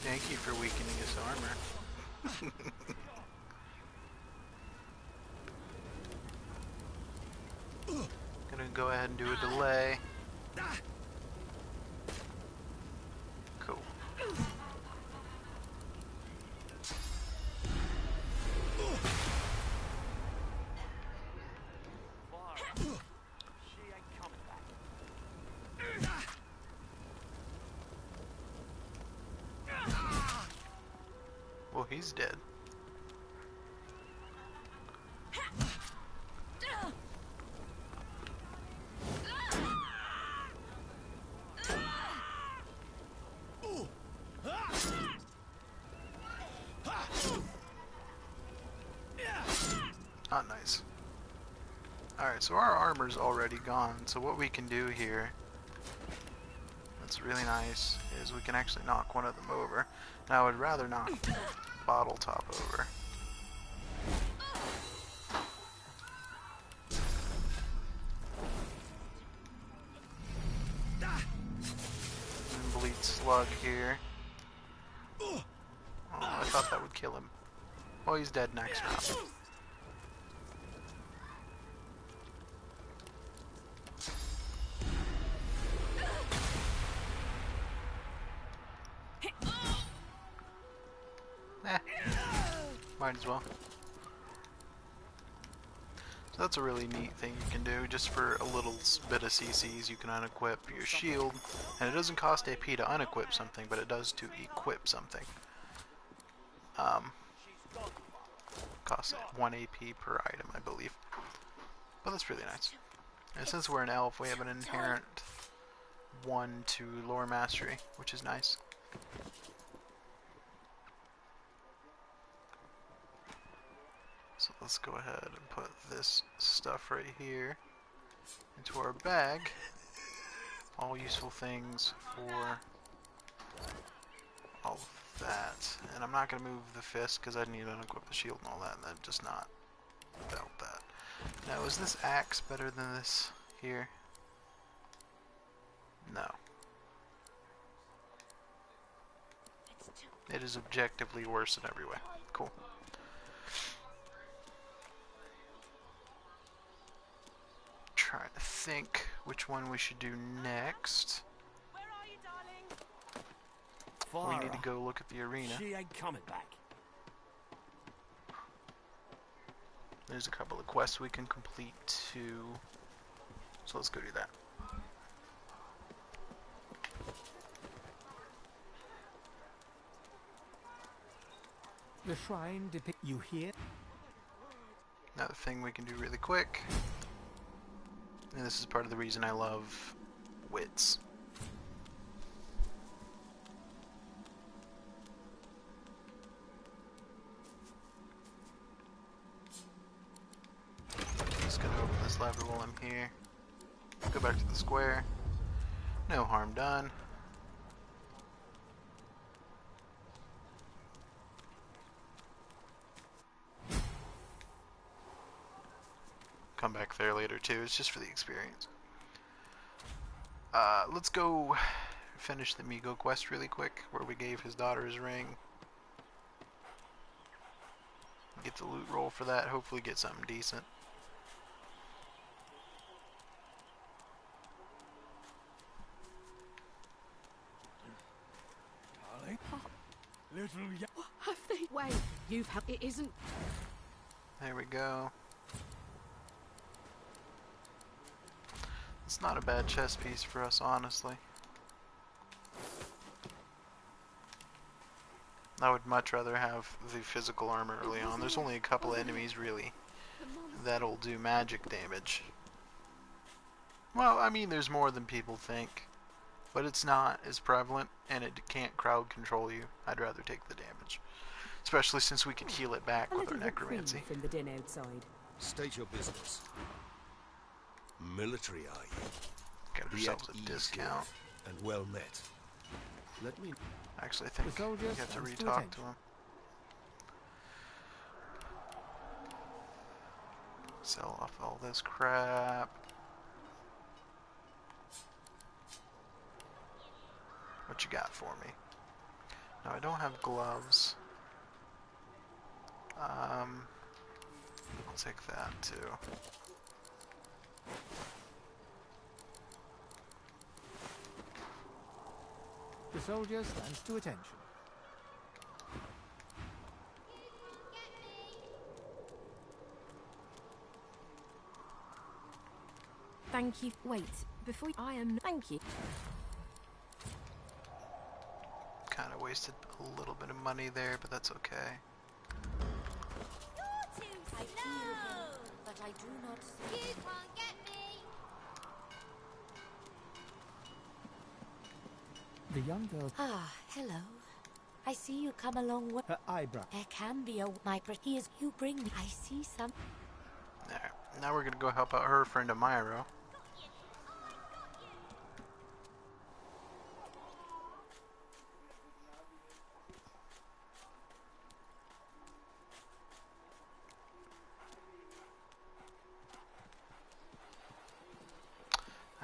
Thank you for weakening his armor. Gonna go ahead and do a delay. Cool. Well, he's dead. Not nice. Alright, so our armor's already gone, so what we can do here that's really nice is we can actually knock one of them over. Now I would rather knock Bottle Top over. And Bleed Slug here. Oh, I thought that would kill him. Well, he's dead next round. Might as well. So that's a really neat thing you can do. Just for a little bit of CCs, you can unequip your shield. And it doesn't cost AP to unequip something, but it does to equip something. Costs 1 AP per item, I believe. But that's really nice. And since we're an elf, we have an inherent 1 to lore mastery, which is nice. So let's go ahead and put this stuff right here into our bag. All useful things for all of that. And I'm not going to move the fist because I need to unequip the shield and all that, and I'm just not about that. Now, is this axe better than this here? No. It is objectively worse in every way. Cool. Trying to think which one we should do next. Where are you, darling? We need to go look at the arena. She ain't coming back. There's a couple of quests we can complete too. So let's go do that. The shrine depicts you here. Another thing we can do really quick. And this is part of the reason I love wits. this lever while I'm here. Go back to the square. No harm done. Come back there later too. It's just for the experience. Let's go finish the Migo quest really quick, where we gave his daughter his ring. Get the loot roll for that. Hopefully get something decent. What have they? Wait, you've had. It isn't. There we go. It's not a bad chess piece for us, honestly. I would much rather have the physical armor early on. There's only a couple enemies, really, that'll do magic damage. Well, I mean, there's more than people think, but it's not as prevalent, and it can't crowd control you. I'd rather take the damage, especially since we can heal it back with our necromancy. From the din outside. State your business. Military, are you? Get ourselves a discount. And well met. Let me. Actually, I think you have to re-talk to him. Sell off all this crap. What you got for me? No, I don't have gloves. I'll take that too. The soldier stands to attention. Thank you. Wait, before I am. Thank you. Kind of wasted a little bit of money there, but that's okay. I feel him, but I do not see. You can't get me. The young girl. Ah, hello. I see you come a long way. Her eyebrow. There can be a he is. You bring me. I see some. There. Now we're gonna go help out her friend Amiro.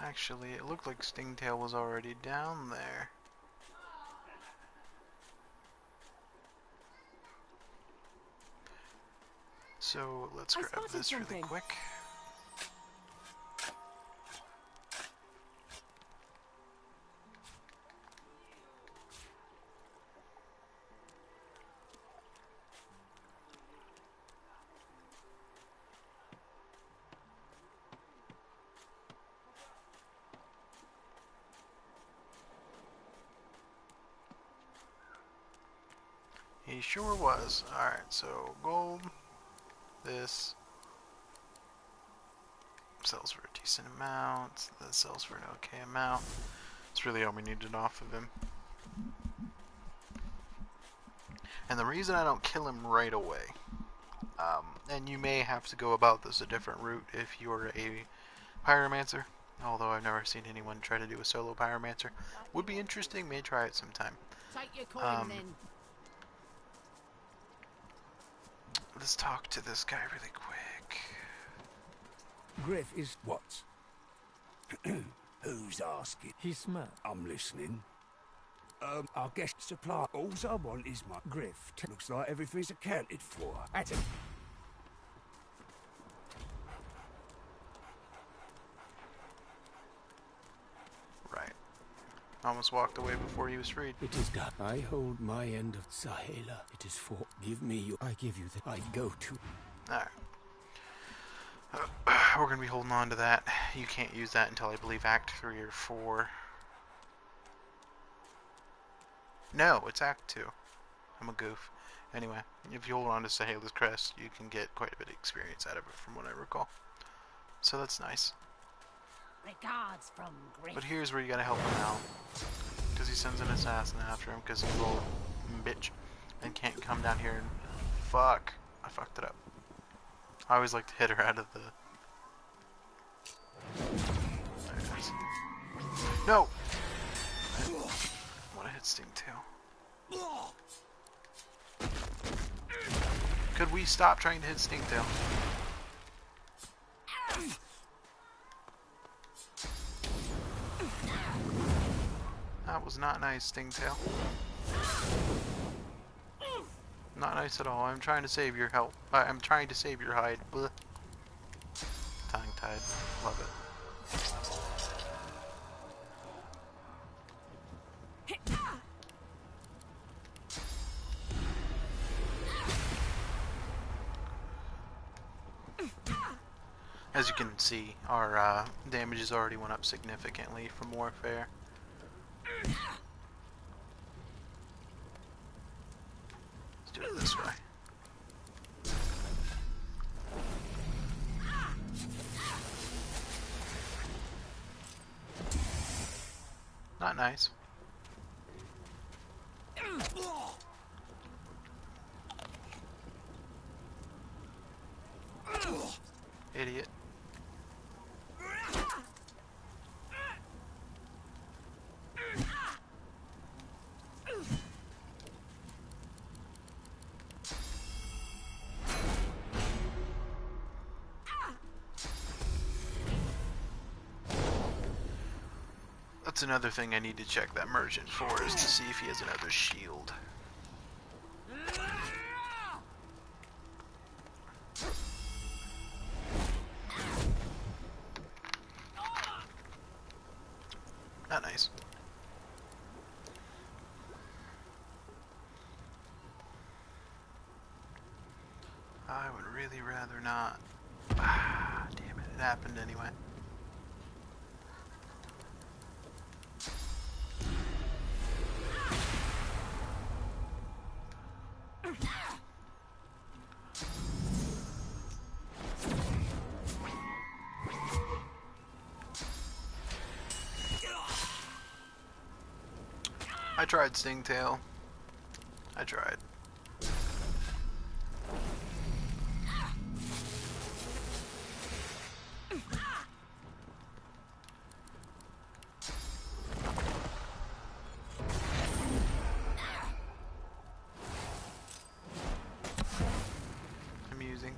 Actually, it looked like Stingtail was already down there. So let's grab this really quick. He sure was. Alright, so gold. This sells for a decent amount. That sells for an okay amount. It's really all we needed off of him. And the reason I don't kill him right away, and you may have to go about this a different route if you're a pyromancer, although I've never seen anyone try to do a solo pyromancer. Would be interesting, may try it sometime. Take your coin then. Let's talk to this guy really quick. Griff is what? Who's asking? He smirked. I'm listening. Our guest supply. All I want is my Griff. Looks like everything's accounted for. At it. Right. Almost walked away before he was freed. It is done. I hold my end of Sahela. It is for. Give me you. I give you the. I go to. Alright. We're going to be holding on to that. You can't use that until I believe Act 3 or 4. No, it's Act 2. I'm a goof. Anyway, if you hold on to Sahela's Crest, you can get quite a bit of experience out of it from what I recall. So that's nice. Regards from Griff. But here's where you gotta help him out. Because he sends an assassin after him because he's a little bitch. And can't come down here and... Fuck. I fucked it up. I always like to hit her out of the No! I want to hit Stingtail. Could we stop trying to hit Stingtail? That was not nice, Stingtail. Not nice at all. I'm trying to save your help. I'm trying to save your hide. Blech. Tongue-tied. Love it. As you can see, our damages already went up significantly from warfare. Let's do it this way. Not nice. Idiot. That's another thing I need to check that merchant for, is to see if he has another shield. Not nice. I would really rather not. Ah, damn it, it happened anyway. I tried Stingtail. I tried. Amusing.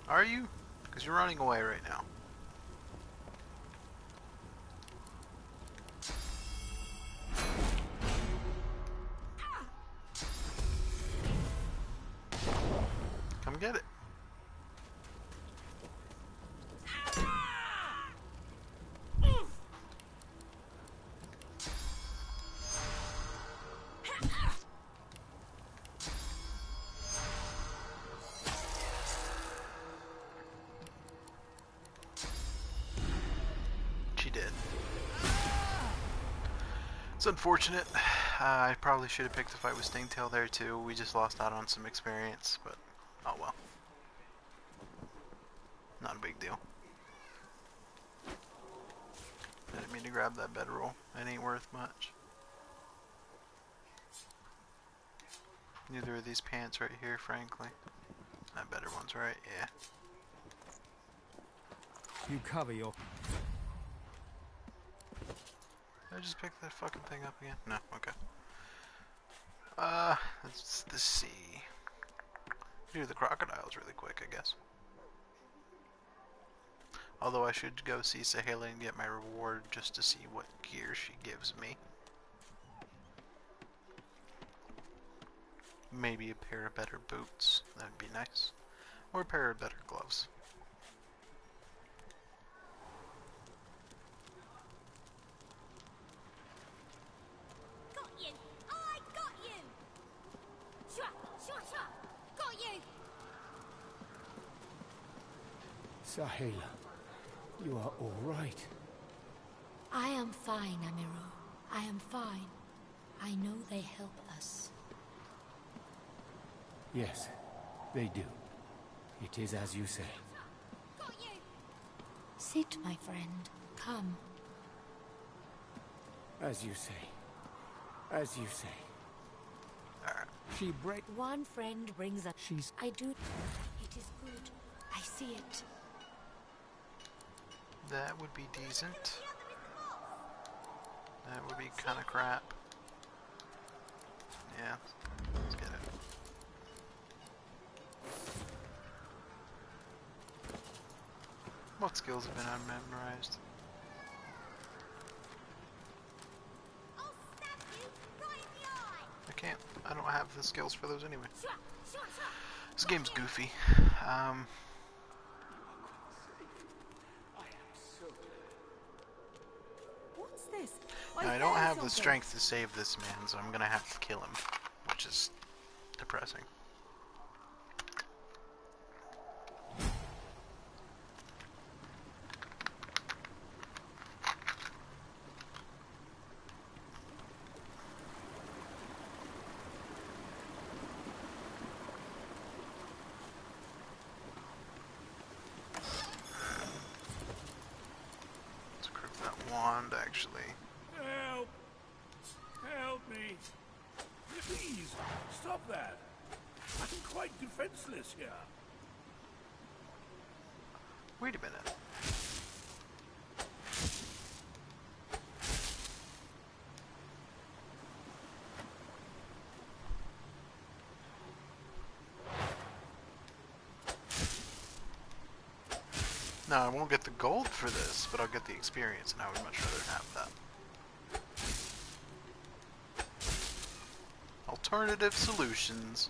Are you? Because you're running away right now. Come get it. She did. It's unfortunate. I probably should have picked a fight with Stingtail there too. We just lost out on some experience, but oh well. Not a big deal. I didn't mean to grab that bedroll. It ain't worth much. Neither of these pants right here, frankly. That better one's right, yeah. You cover your... Did I just pick that fucking thing up again? No, okay. Let's the sea. Do the crocodiles really quick, I guess. Although I should go see Sahela and get my reward just to see what gear she gives me. Maybe a pair of better boots. That'd be nice. Or a pair of better gloves. Got you! I got you! Shua! Shua! Shua! Got you! Sahela, you are all right. I am fine, Amiro. I am fine. I know they help us. Yes, they do. It is as you say. Got you! Sit, my friend. Come. As you say. As you say. She break... One friend brings a... She's... I do... It is good. I see it. That would be decent. That would be kind of crap. Yeah, let's get it. What skills have been unmemorized? I can't. I don't have the skills for those anyway. This game's goofy. What's this? Now, I don't have the strength to save this man, so I'm gonna have to kill him, which is depressing. Let's equip that wand, actually. Help! Help me! Please, stop that! I'm quite defenseless here. Wait a minute. No, I won't get the gold for this, but I'll get the experience, and I would much rather have that. Alternative solutions.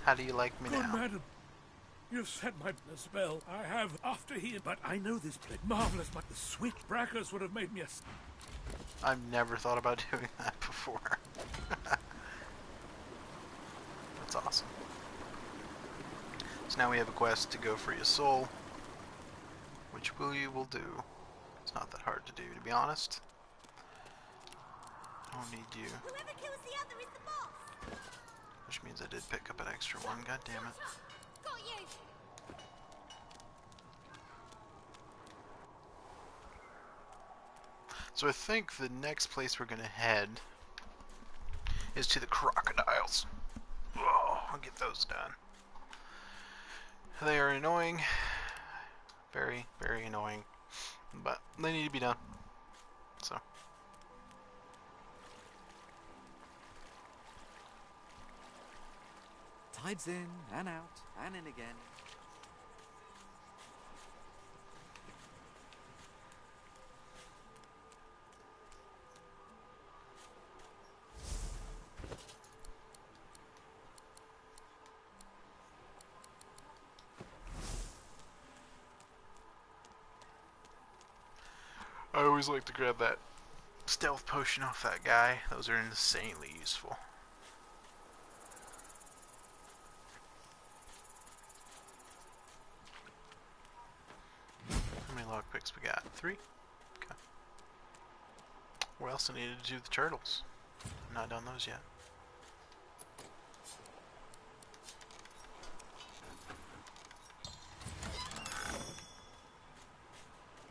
How do you like me now? Madam, you've set my spell. I have after he, but I know this place. Marvelous, but the switch brackers would have made me a. I've never thought about doing that before. That's awesome. So now we have a quest to go free a soul, which we will do. It's not that hard to do, to be honest. I don't need you. Whoever kills the other is the boss. Which means I did pick up an extra one, god damn it. Got you. So I think the next place we're gonna head is to the crocodiles. Oh, I'll get those done. They are annoying. Very, very annoying. But they need to be done. So. Tides in and out and in again. I always like to grab that stealth potion off that guy. Those are insanely useful. How many lockpicks we got? 3? Okay. We also needed to do the turtles. Not done those yet.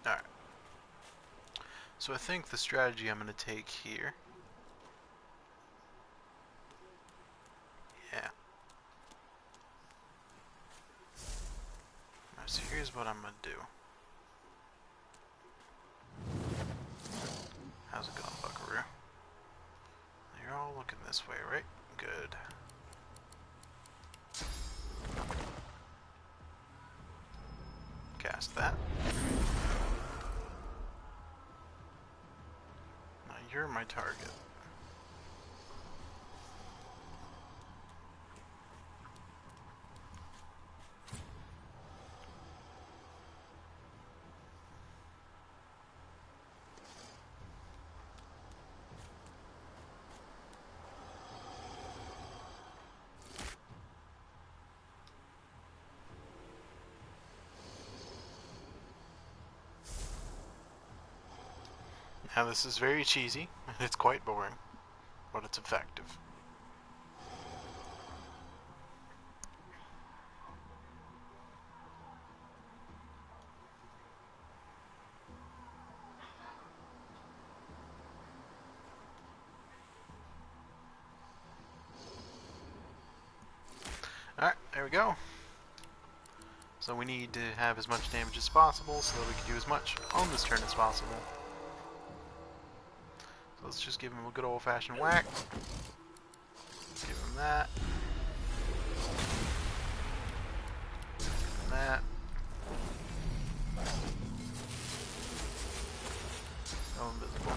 Alright. So I think the strategy I'm going to take here. Yeah. Alright, so here's what I'm going to do. How's it going, buckaroo? You're all looking this way, right? Good. Cast that. Now you're my target. Now this is very cheesy, and it's quite boring, but it's effective. Alright, there we go. So we need to have as much damage as possible so that we can do as much on this turn as possible. So let's just give him a good old-fashioned whack. Give him that. Give him that. Go invisible.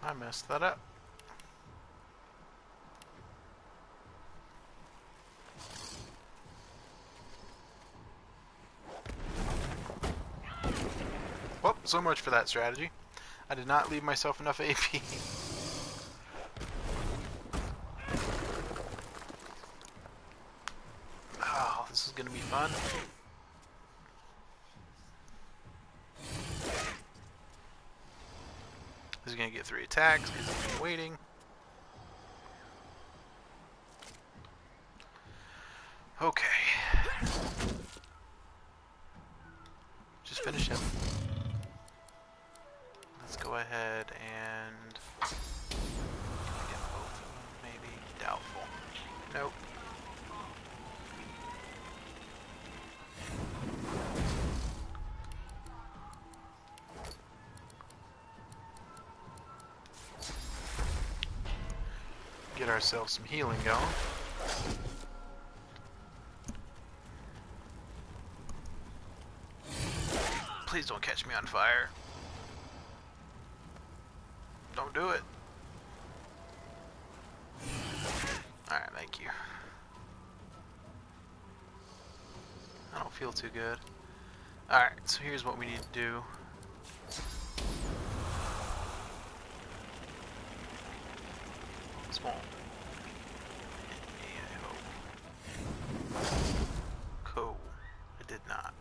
I messed that up. Well, so much for that strategy. I did not leave myself enough AP. Oh, this is gonna be fun. He's gonna get 3 attacks because he's been waiting. Okay. Just finish him. Let's go ahead and get both of them, maybe. Doubtful. Nope. Get ourselves some healing going. Please don't catch me on fire. Don't do it. Alright, thank you. I don't feel too good. Alright, so here's what we need to do. Small. Cool. It did not.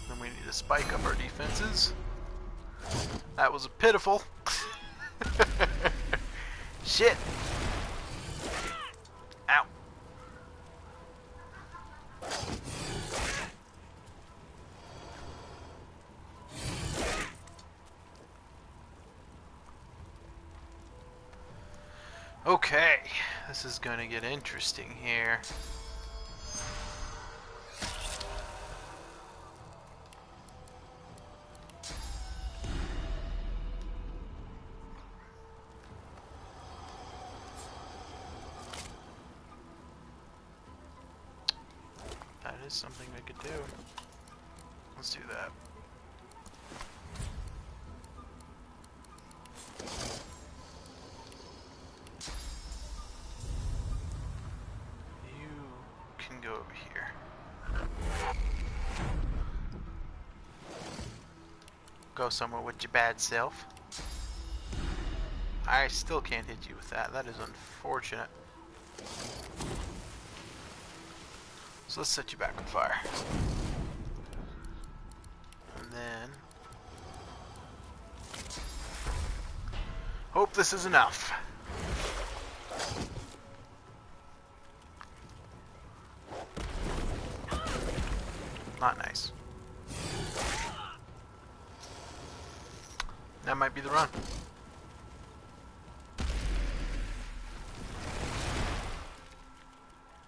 Then we need to spike up our defenses. That was pitiful. Shit. Ow. Okay, this is going to get interesting here. That is something we could do. Let's do that. You can go over here. Go somewhere with your bad self. I still can't hit you with that. That is unfortunate. So let's set you back on fire. And then... hope this is enough. Not nice. That might be the run.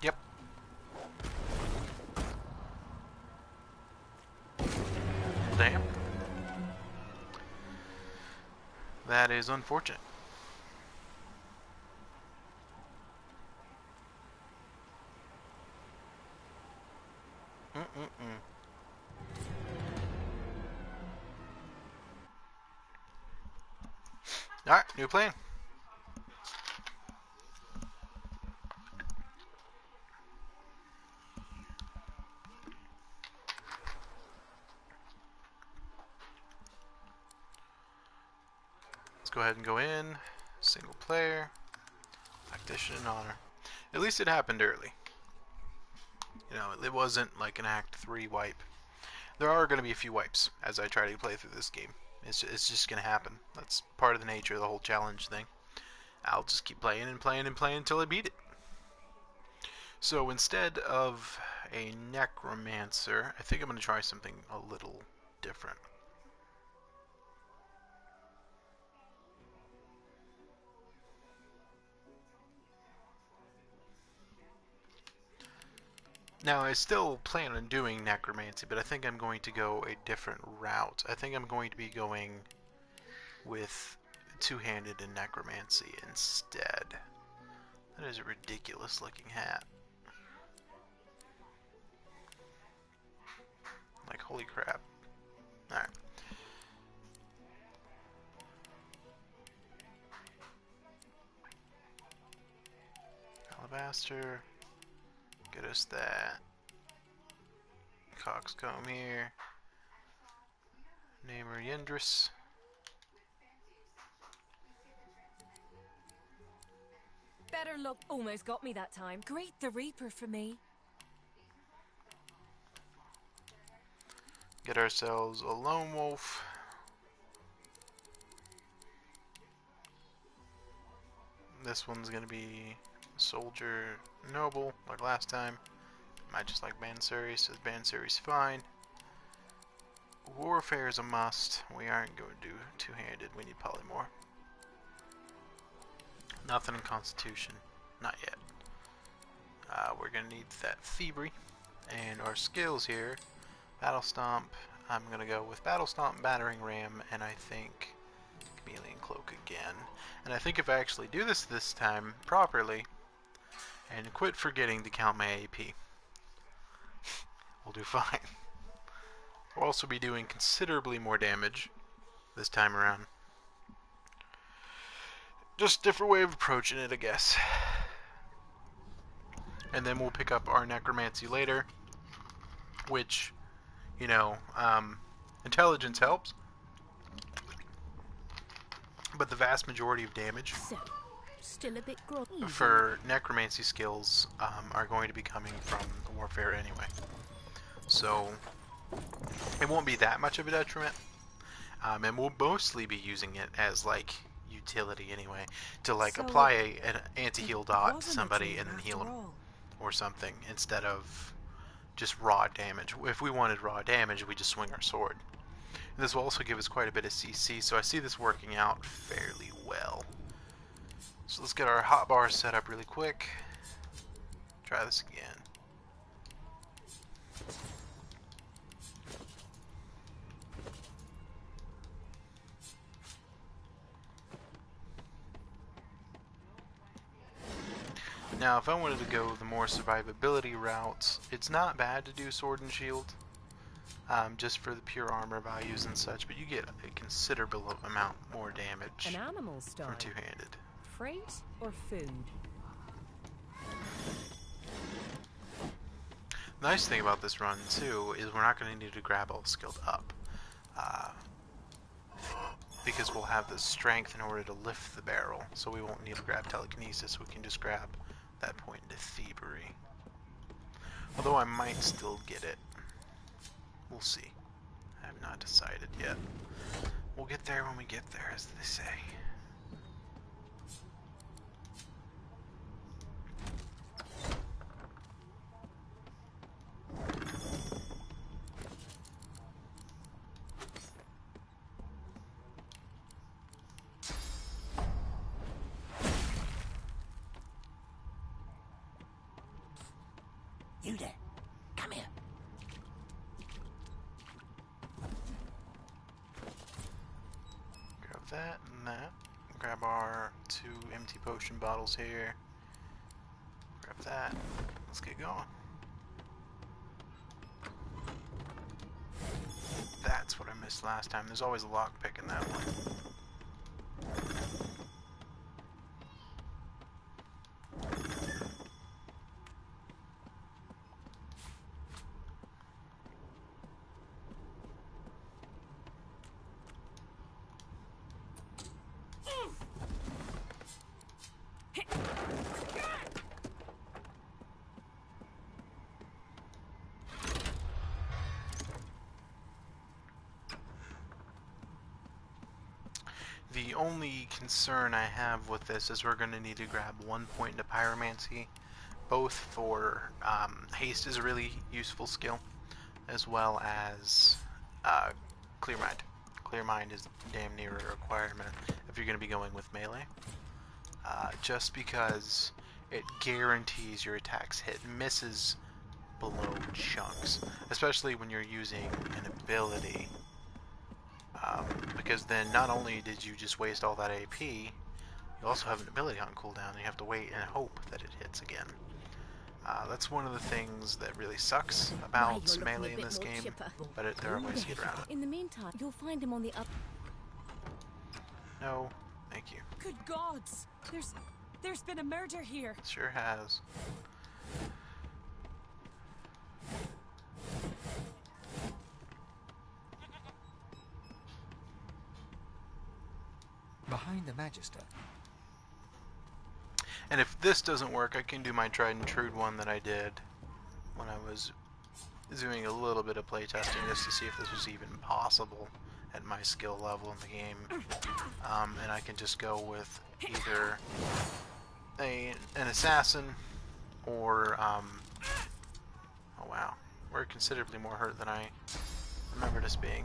Yep. Damn. That is unfortunate. Alright, new plan. Let's go ahead and go in. Single player. Tactician and honor. At least it happened early. You know, it wasn't like an Act 3 wipe. There are going to be a few wipes as I try to play through this game. It's just going to happen. That's part of the nature of the whole challenge thing. I'll just keep playing and playing and playing until I beat it. So instead of a necromancer, I think I'm going to try something a little different. Now, I still plan on doing necromancy, but I think I'm going to go a different route. I think I'm going to be going with two-handed and necromancy instead. That is a ridiculous looking hat. Like, holy crap. Alright. Alabaster. Get us that. Coxcomb here. Namer Yendris. Better luck. Almost got me that time. Greet the Reaper for me. Get ourselves a lone wolf. This one's gonna be soldier noble, like last time. Might just like Bansuri, says Bansuri's fine. Warfare is a must. We aren't going to do two-handed. We need polymorph. Nothing in Constitution. Not yet. We're going to need that thievery. And our skills here. Battle Stomp. I'm going to go with Battle Stomp, Battering Ram, and I think Chameleon Cloak again. And I think if I actually do this time properly, and quit forgetting to count my AP, we'll do fine. We'll also be doing considerably more damage this time around. Just a different way of approaching it, I guess. And then we'll pick up our necromancy later, which, you know, intelligence helps, but the vast majority of damage Still a bit groggy. for necromancy skills are going to be coming from warfare anyway. So it won't be that much of a detriment, and we'll mostly be using it as like utility anyway, to like So apply an anti-heal dot to wasn't a somebody dream and then heal after them all. or something, instead of just raw damage. If we wanted raw damage, we just swing our sword. And this will also give us quite a bit of CC, so I see this working out fairly well. So let's get our hotbars set up really quick. Try this again. Now, if I wanted to go the more survivability route, it's not bad to do sword and shield, just for the pure armor values and such, but you get a considerable amount more damage An animal style. from two-handed. Freight or food? The nice thing about this run, too, is we're not going to need to grab all skilled up, because we'll have the strength in order to lift the barrel, so we won't need to grab telekinesis. We can just grab that point into thievery. Although I might still get it. We'll see. I have not decided yet. We'll get there when we get there, as they say. You there. Come here. Grab that and that. Grab our 2 empty potion bottles here. Grab that. Let's get going. That's what I missed last time. There's always a lockpick in that one. The only concern I have with this is we're going to need to grab 1 point into Pyromancy, both for haste is a really useful skill, as well as Clear Mind. Clear Mind is damn near a requirement if you're going to be going with melee, just because it guarantees your attacks hit and misses below chunks, especially when you're using an ability. Because then not only did you just waste all that AP, you also have an ability on cooldown and you have to wait and hope that it hits again. That's one of the things that really sucks about melee in this game, but there are ways to get around it. In the meantime, you'll find him on the up. No, thank you. Good gods! There's been a murder here. Sure has. Behind the Magister. And if this doesn't work, I can do my tried and true one that I did when I was doing a little bit of playtesting just to see if this was even possible at my skill level in the game. And I can just go with either an assassin or oh wow, we're considerably more hurt than I remembered us being.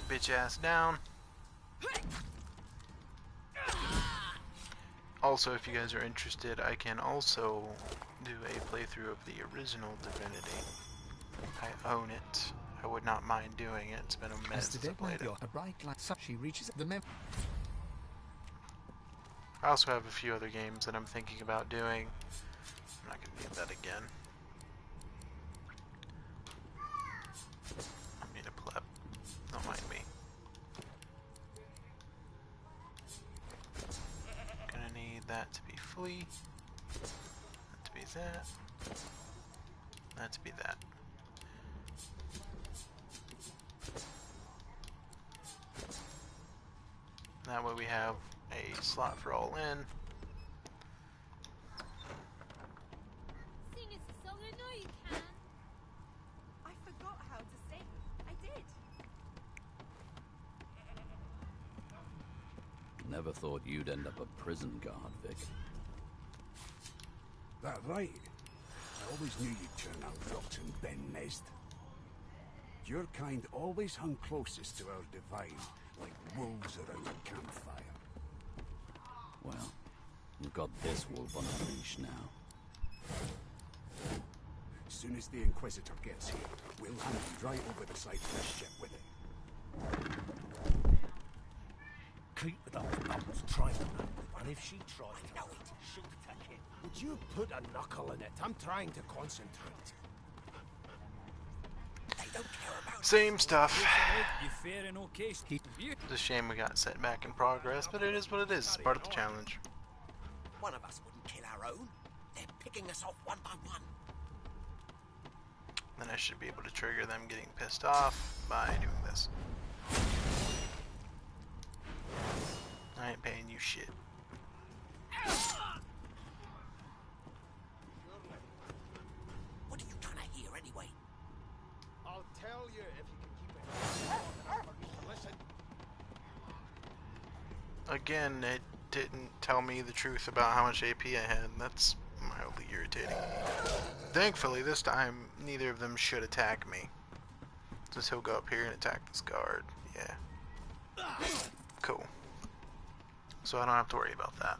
Bitch ass down. Also, if you guys are interested, I can also do a playthrough of the original Divinity. I own it. I would not mind doing it. It's been a minute since I played it. A bright light, she reaches the I also have a few other games that I'm thinking about doing. I'm not going to do that again. I mean a pleb. Don't mind me. Gonna need that to be flea. That to be that. That to be that. That way we have a slot for all in. Sing us a song, I know you can. I forgot how to sing. I did. Never thought you'd end up a prison guard, Vic. That right? I always knew you'd turn out rotten, Ben Nest. Your kind always hung closest to our divine, like wolves around a campfire. Well, you've got this wolf on a leash now. As soon as the Inquisitor gets here, we'll hand you right over the side of the ship with it. Keep those bubbles trained, and if she tries to know it, shoot her kid. Would you put a knuckle in it? I'm trying to concentrate. They don't care about Same stuff. It's a shame we got set back in progress, but it is what it is. It's part of the challenge. One of us wouldn't kill our own. They're picking us off one by one. Then I should be able to trigger them getting pissed off by doing this. I ain't paying you shit. What are you trying to hear anyway? I'll tell you if you can keep it quiet for me to listen. Again, it didn't tell me the truth about how much AP I had. That's mildly irritating. Thankfully, this time, neither of them should attack me. Since he'll go up here and attack this guard. Yeah. Cool. So I don't have to worry about that.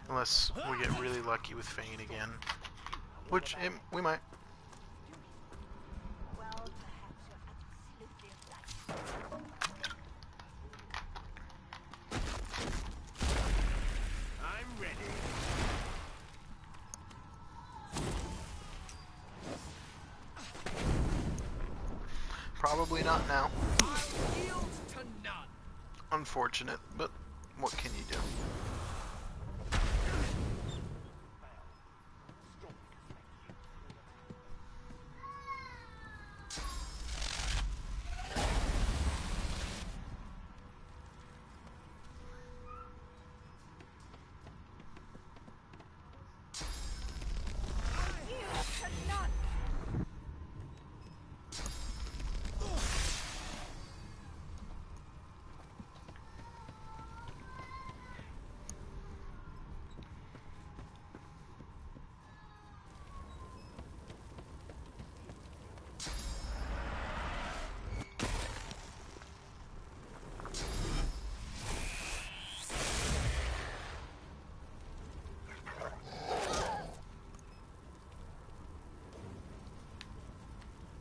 Unless we get really lucky with Fane again. Which, we might. I'm ready. Probably not now. I'll yield to none. Unfortunate, but what can you do?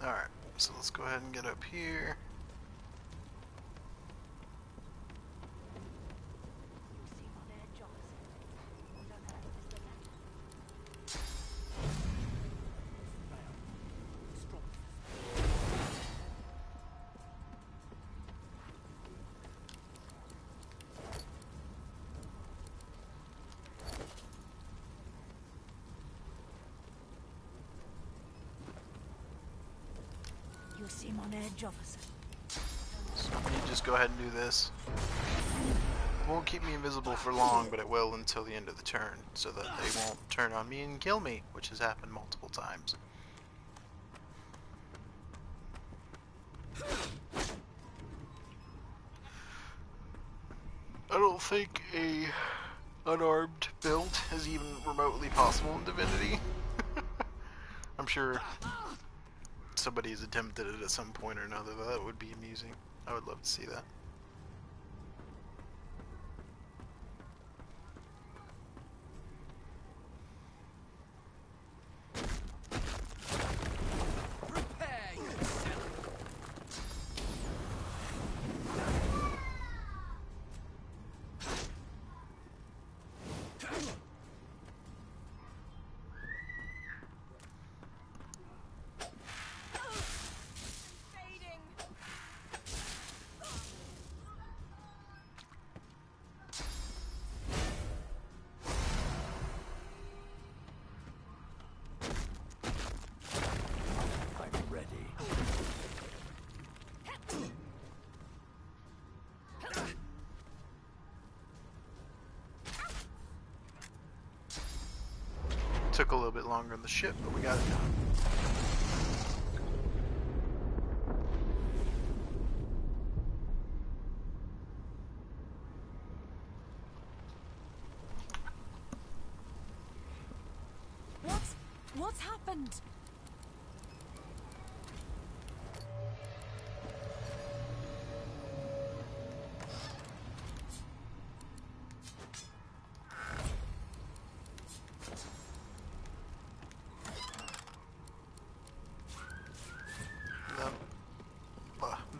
Alright, so let's go ahead and get up here. You seem on edge, officer. So let me just go ahead and do this. It won't keep me invisible for long, but it will until the end of the turn, so that they won't turn on me and kill me, which has happened multiple times. I don't think a unarmed build is even remotely possible in Divinity. I'm sure somebody's attempted it at some point or another. That would be amusing. I would love to see that. Took a little bit longer on the ship, but we got it done. What's happened?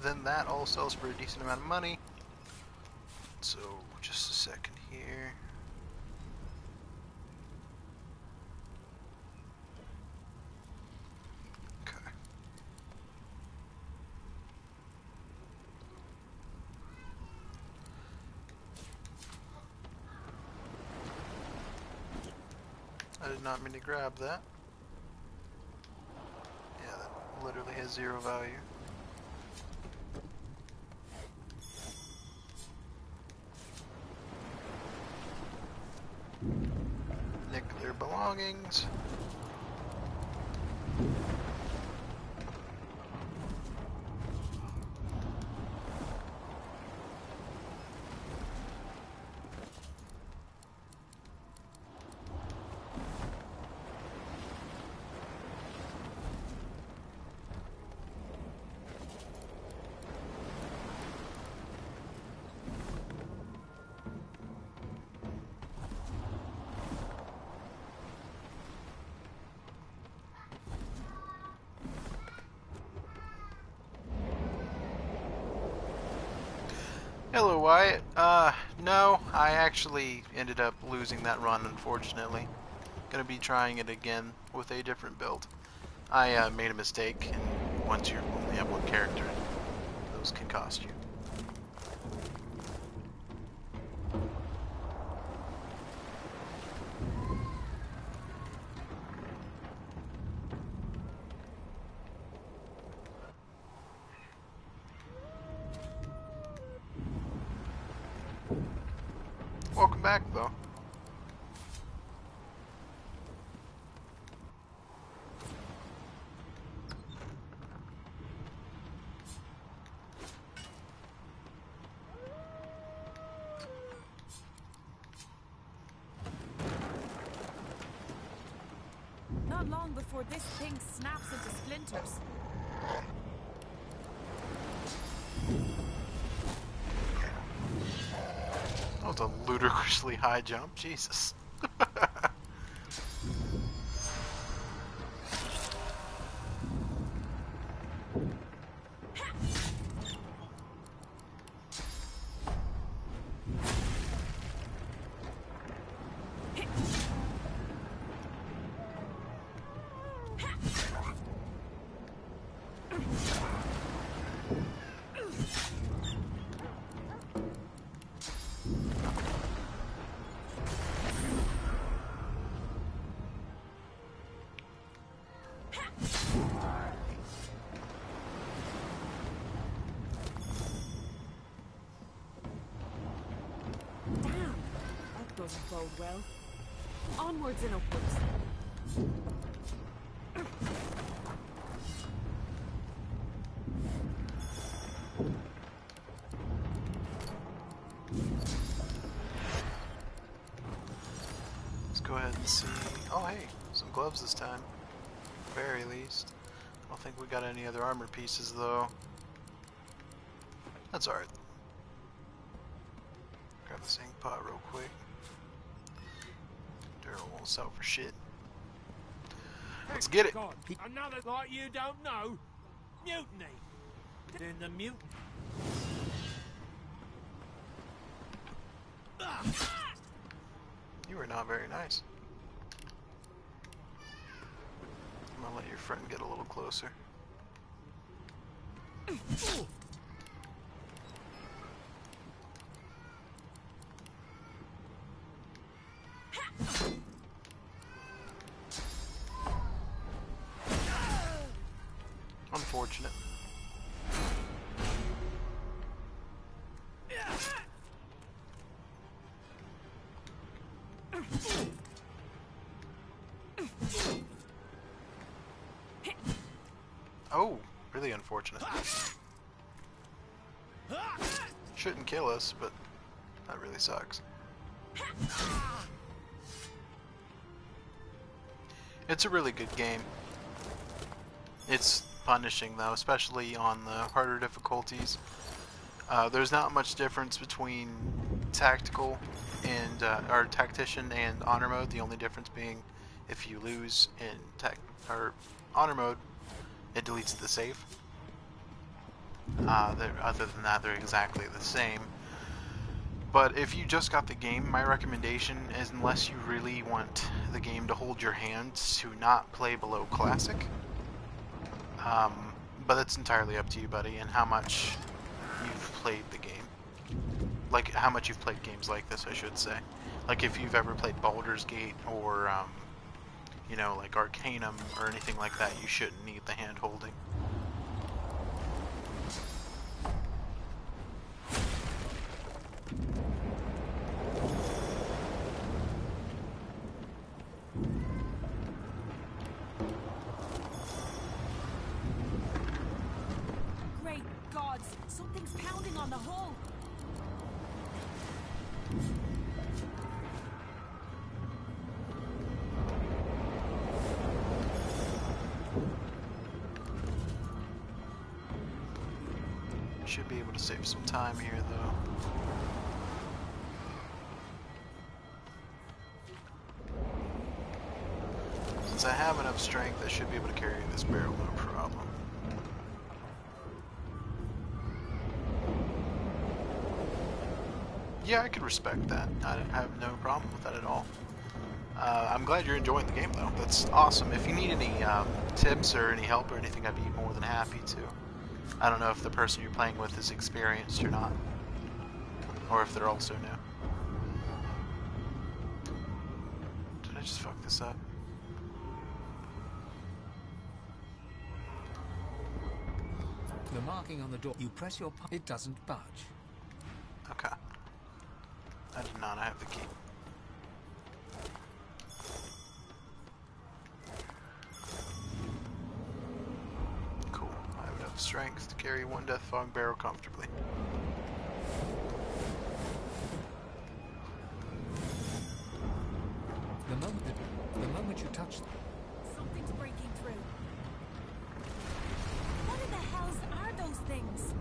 Then that all sells for a decent amount of money. So, just a second here. Okay. I did not mean to grab that. Yeah, that literally has 0 value. Nick their belongings. Hello, Wyatt. No, I actually ended up losing that run, unfortunately. Gonna be trying it again with a different build. I made a mistake, and once you only have one character, those can cost you. Welcome back, though. Not long before this thing snaps into splinters. That was a ludicrously high jump. Jesus. Doesn't bode well. Onwards and upwards. Let's go ahead and see. Oh, hey, some gloves this time. At the very least. I don't think we got any other armor pieces, though. That's alright. Grab this ink pot real quick. Daryl won't sell for shit. Let's get it. God, another like you don't know. Mutiny. Then the mutant. You are not very nice. I'm gonna let your friend get a little closer. Unfortunate. Oh, really unfortunate. Shouldn't kill us, but that really sucks. It's a really good game. It's punishing though, especially on the harder difficulties. There's not much difference between tactical and or tactician and honor mode. The only difference being if you lose in honor mode, it deletes the save. Other than that, they're exactly the same. But if you just got the game, my recommendation is, unless you really want the game to hold your hand, to not play below classic. But it's entirely up to you, buddy, and how much you've played the game. Like, how much you've played games like this, I should say. Like, if you've ever played Baldur's Gate or, you know, like Arcanum or anything like that, you shouldn't need the hand holding. Great gods! Something's pounding on the hull! Should be able to save some time here, though. Since I have enough strength, I should be able to carry this barrel no problem. Yeah, I could respect that. I have no problem with that at all. I'm glad you're enjoying the game, though. That's awesome. If you need any tips or any help or anything, I'd be more than happy to. I don't know if the person you're playing with is experienced or not, or if they're also new. Did I just fuck this up? The marking on the door, you press your it doesn't budge. Okay. I did not on, I have the key. Cool. I have enough strength to carry one Death Fog barrel comfortably. The moment you touch them. Something's breaking through. What in the hells are those things?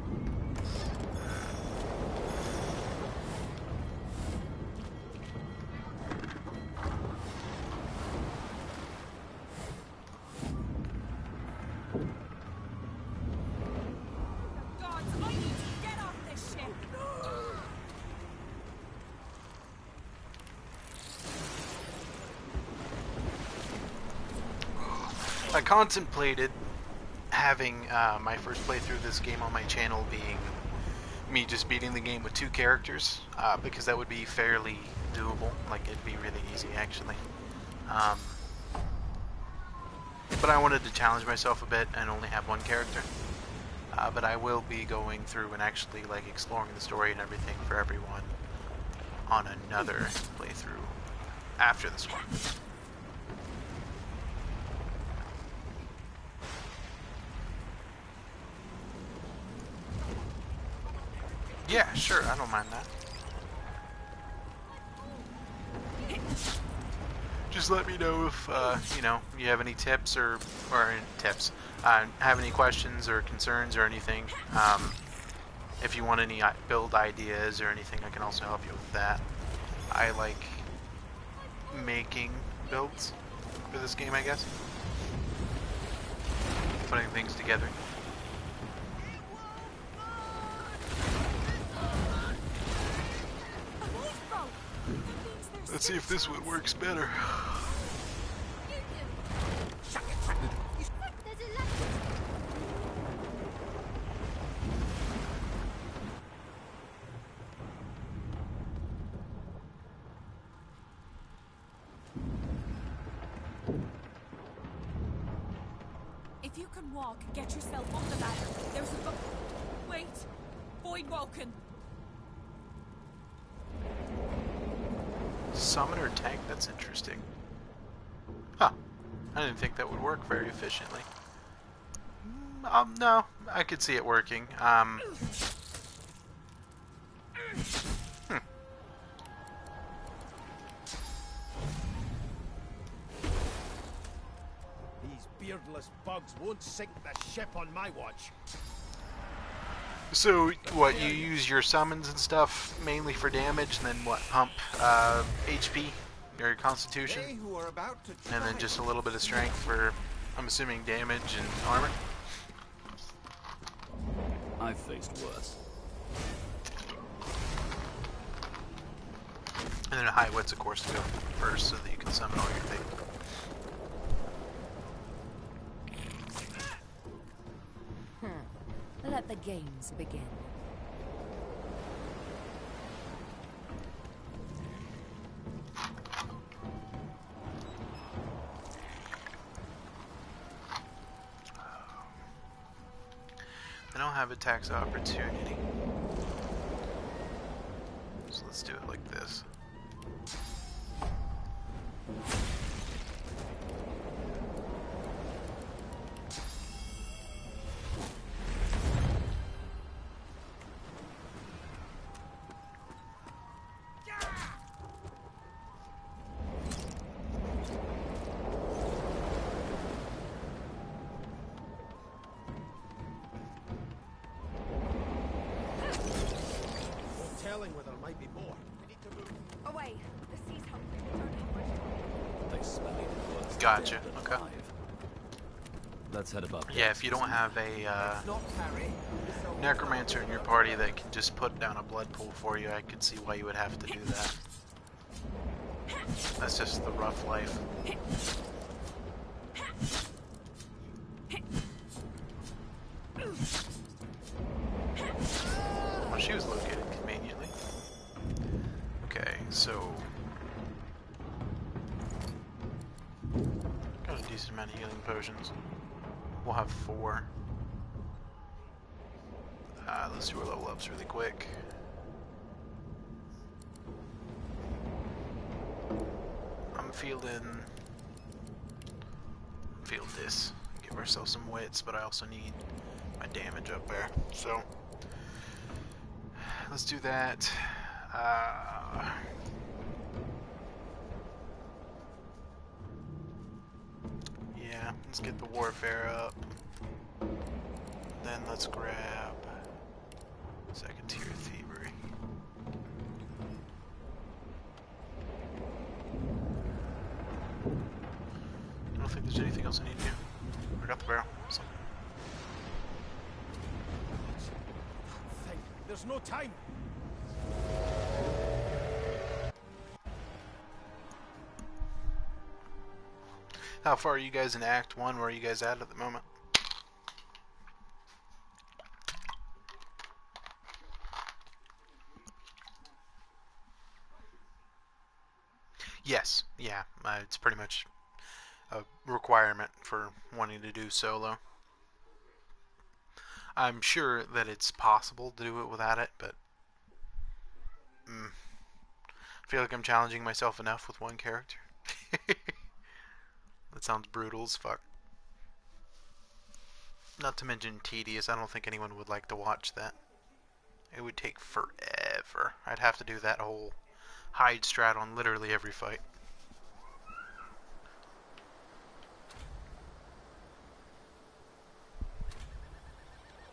Gods, I need to get off this ship. I contemplated having my first playthrough of this game on my channel being me just beating the game with 2 characters, because that would be fairly doable. Like, it'd be really easy, actually. But I wanted to challenge myself a bit and only have 1 character. But I will be going through and actually, like, exploring the story and everything for everyone on another playthrough after this one. Yeah, sure, I don't mind that. Just let me know if, you know, you have any tips or tips. Have any questions or concerns or anything. If you want any build ideas or anything, I can also help you with that. I like making builds for this game, I guess. Putting things together. Let's see if this one works better. If you can walk, get yourself up the ladder. There's a wait. Void Woken. Summoner tank? That's interesting. Huh. I didn't think that would work very efficiently. No. I could see it working. These beardless bugs won't sink the ship on my watch. So, what, you use your summons and stuff mainly for damage, and then what, pump HP, or constitution, and then just a little bit of strength for, I'm assuming, damage and armor? I've faced worse. And then a high wits, of course, to go first so that you can summon all your things. Let the games begin. I don't have attacks of opportunity. So let's do it like this. Where there might be more. We need to move. Away. The sea's hungry. We don't have much time. They smell it worse. Gotcha. Okay. Let's head above. Yeah, if you don't have a necromancer in your party that can just put down a blood pool for you, I could see why you would have to do that. That's just the rough life. Well, she was located conveniently. Okay, so got a decent amount of healing potions. We'll have 4. Let's do our level ups really quick. I'm feeling this. Give ourselves some wits, but I also need my damage up there. So let's do that. Yeah, let's get the warfare up. Then let's grab second tier thievery. I don't think there's anything else I need to do. I got the barrel. So. There's no time. How far are you guys in Act 1? Where are you guys at the moment? Yes, yeah, it's pretty much a requirement for wanting to do solo. I'm sure that it's possible to do it without it, but I feel like I'm challenging myself enough with one character. That sounds brutal as fuck. Not to mention tedious. I don't think anyone would like to watch that. It would take forever. I'd have to do that whole hide strat on literally every fight.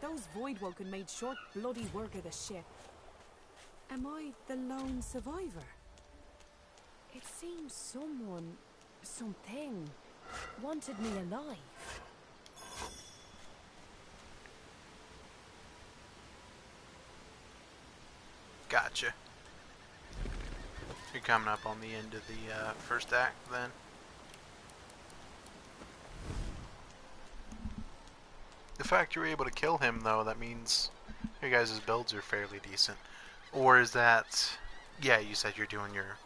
Those Voidwoken made short bloody work of the ship. Am I the lone survivor? It seems something, wanted me alive. Gotcha. You're coming up on the end of the first act, then? The fact you're able to kill him, though, that means your guys' builds are fairly decent. Or is that... Yeah, you said you're doing your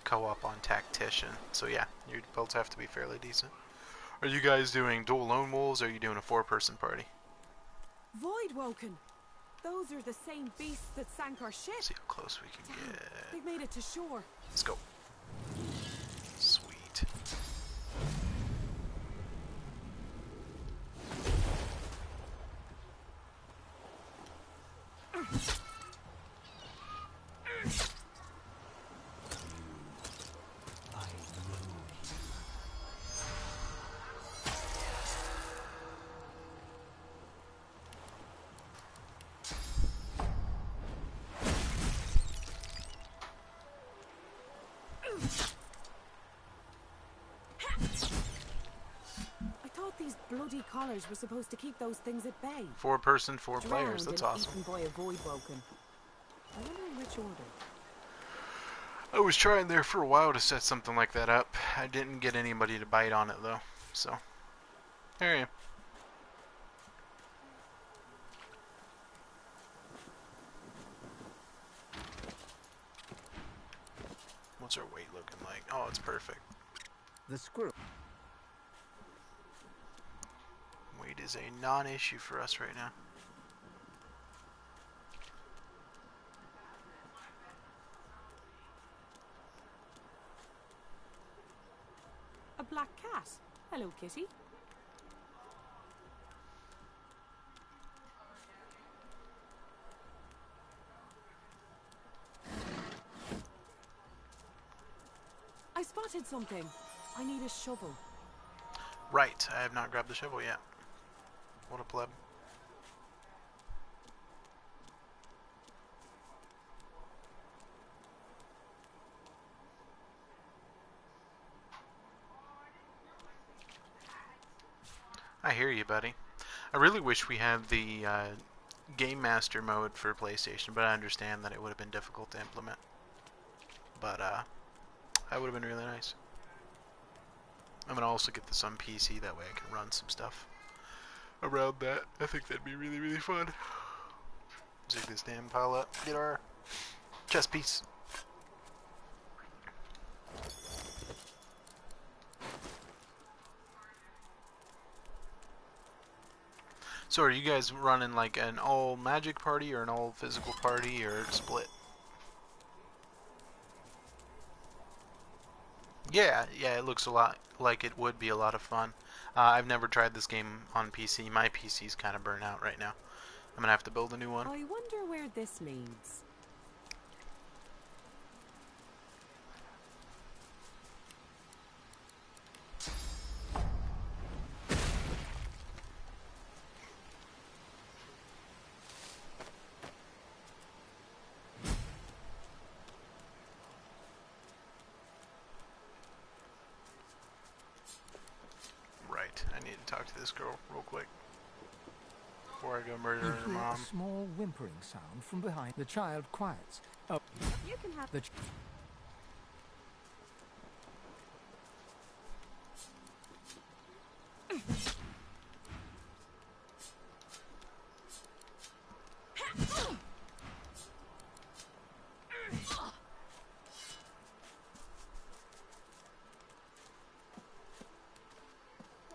co-op on Tactician. So yeah, your builds have to be fairly decent. Are you guys doing dual lone wolves, or are you doing a 4-person party? Voidwoken! Those are the same beasts that sank our ship. See how close we can get. They've made it to shore. Let's go. Sweet. Bloody collars were supposed to keep those things at bay. 4-person, 4 players. That's awesome. Eaten by a Voidwoken. I wonder in which order. I was trying there for a while to set something like that up. I didn't get anybody to bite on it though. So there I am. What's our weight looking like? Oh, it's perfect. The squirrel. Weight is a non-issue for us right now. A black cat. Hello, kitty. I spotted something. I need a shovel. Right, I have not grabbed the shovel yet. What a pleb. I hear you, buddy. I really wish we had the Game Master mode for PlayStation, but I understand that it would have been difficult to implement. But that would have been really nice. I'm gonna also get this on PC, that way I can run some stuff around that. I think that'd be really, really fun. Zig this damn pile up. Get our chest piece. So are you guys running like an all magic party or an all physical party or split? Yeah, yeah, it looks a lot like it would be a lot of fun. I've never tried this game on PC. My PC's kind of burnt out right now. I'm gonna have to build a new one. I wonder where this leads. Right, I need to talk to this girl real quick before I go murder You her hear mom. a small whimpering sound from behind. The child quiets. Oh, You can have the.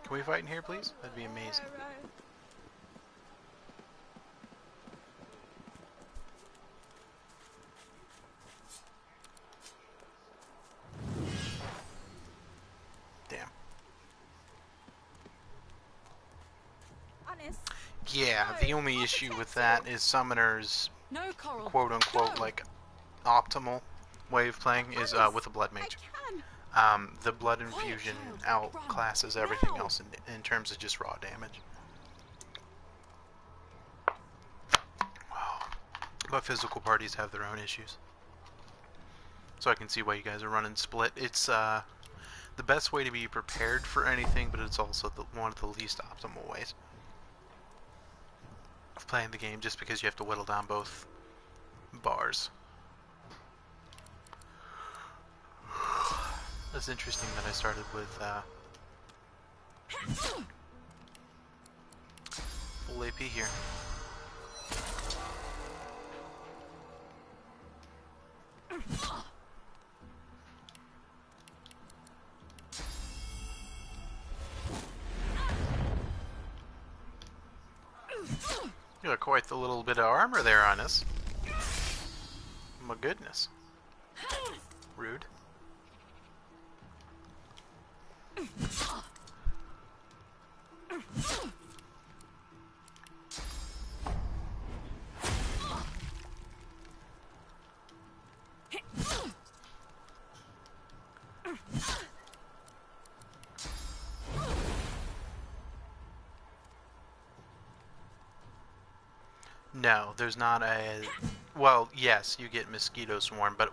Can we fight in here, please? That'd be amazing. Damn. Honest. Yeah, the only issue with that is summoners, No, Coral. quote unquote, No. like optimal way of playing is with a blood mage. The blood infusion outclasses everything else in terms of just raw damage. Wow. But physical parties have their own issues. So I can see why you guys are running split. It's the best way to be prepared for anything, but it's also one of the least optimal ways of playing the game, just because you have to whittle down both bars. It's interesting that I started with full AP here. You got quite the little bit of armor there on us. My goodness. Rude. No, there's not a... Well, yes, you get mosquito swarm, but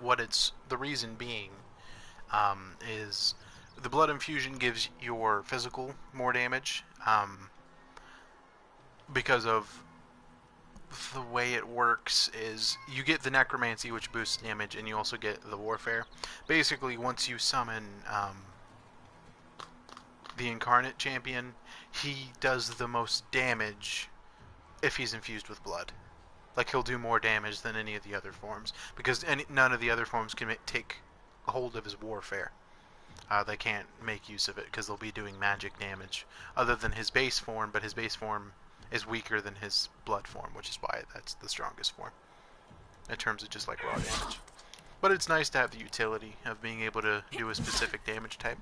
the reason being is the blood infusion gives your physical more damage because of the way it works is you get the necromancy, which boosts damage, and you also get the warfare. Basically, once you summon the incarnate champion, he does the most damage if he's infused with blood. Like, he'll do more damage than any of the other forms, because none of the other forms can take a hold of his warfare. They can't make use of it because they'll be doing magic damage other than his base form, but his base form is weaker than his blood form, which is why that's the strongest form in terms of just like raw damage. But it's nice to have the utility of being able to do a specific damage type.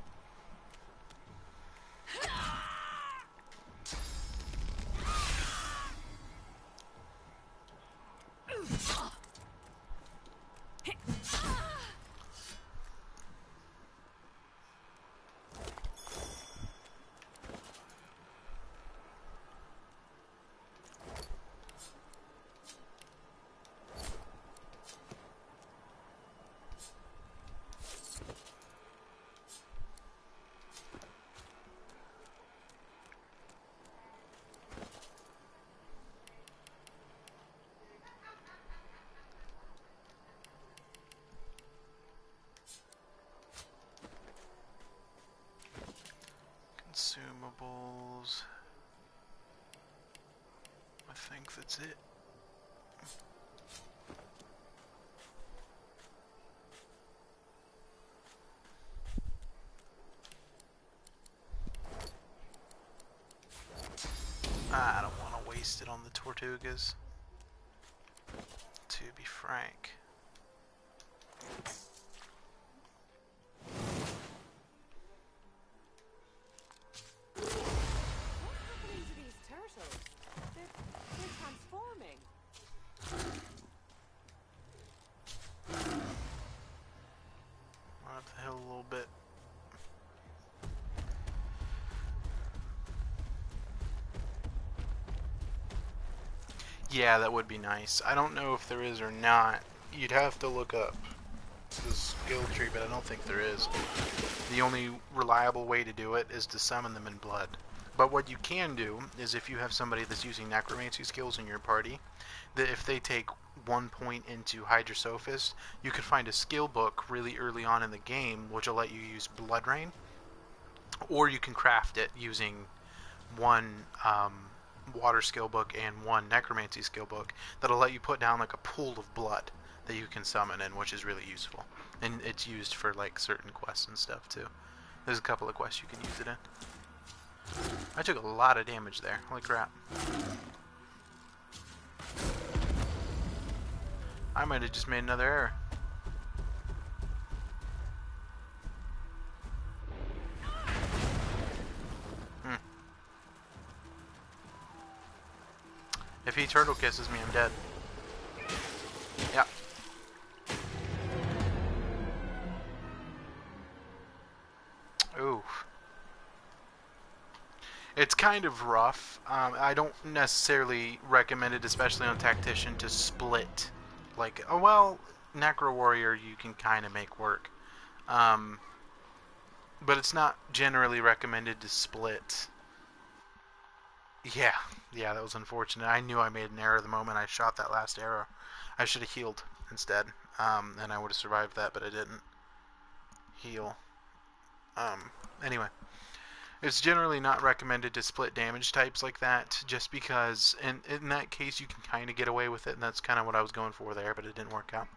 Consumables. I think that's it. I don't want to waste it on the Tortugas, to be frank. Yeah, that would be nice. I don't know if there is or not. You'd have to look up the skill tree, but I don't think there is. The only reliable way to do it is to summon them in blood. But what you can do is if you have somebody that's using necromancy skills in your party, that if they take 1 point into Hydrosophist, you can find a skill book really early on in the game which will let you use Blood Rain, or you can craft it using one water skill book and one necromancy skill book that'll let you put down like a pool of blood that you can summon in, which is really useful. And it's used for like certain quests and stuff too. There's a couple of quests you can use it in. I took a lot of damage there. Holy crap. I might have just made another error. If he turtle kisses me, I'm dead. Yep. Ooh. It's kind of rough. I don't necessarily recommend it, especially on Tactician, to split. Like, oh well, Necro Warrior you can kind of make work. But it's not generally recommended to split. Yeah, that was unfortunate. I knew I made an error the moment I shot that last arrow. I should have healed instead, and I would have survived that, but I didn't heal. Anyway. It's generally not recommended to split damage types like that, just because in that case you can kind of get away with it, and that's kind of what I was going for there, but it didn't work out.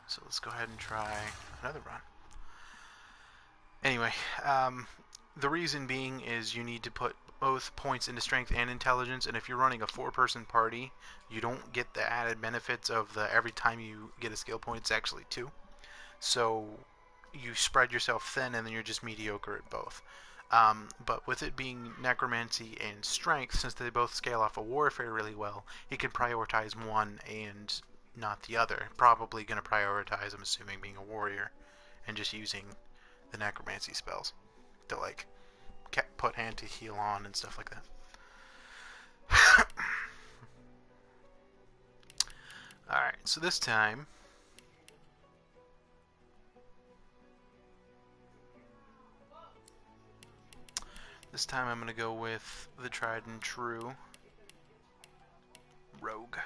So let's go ahead and try another run. Anyway, the reason being is you need to put both points into strength and intelligence, and if you're running a 4-person party, you don't get the added benefits of the every time you get a skill point, it's actually 2. So you spread yourself thin and then you're just mediocre at both. But with it being necromancy and strength, since they both scale off of warfare really well, he can prioritize one and not the other. Probably going to prioritize, I'm assuming, being a warrior and just using the necromancy spells to like put hand to heal on and stuff like that. Alright, so this time I'm going to go with the tried and true rogue.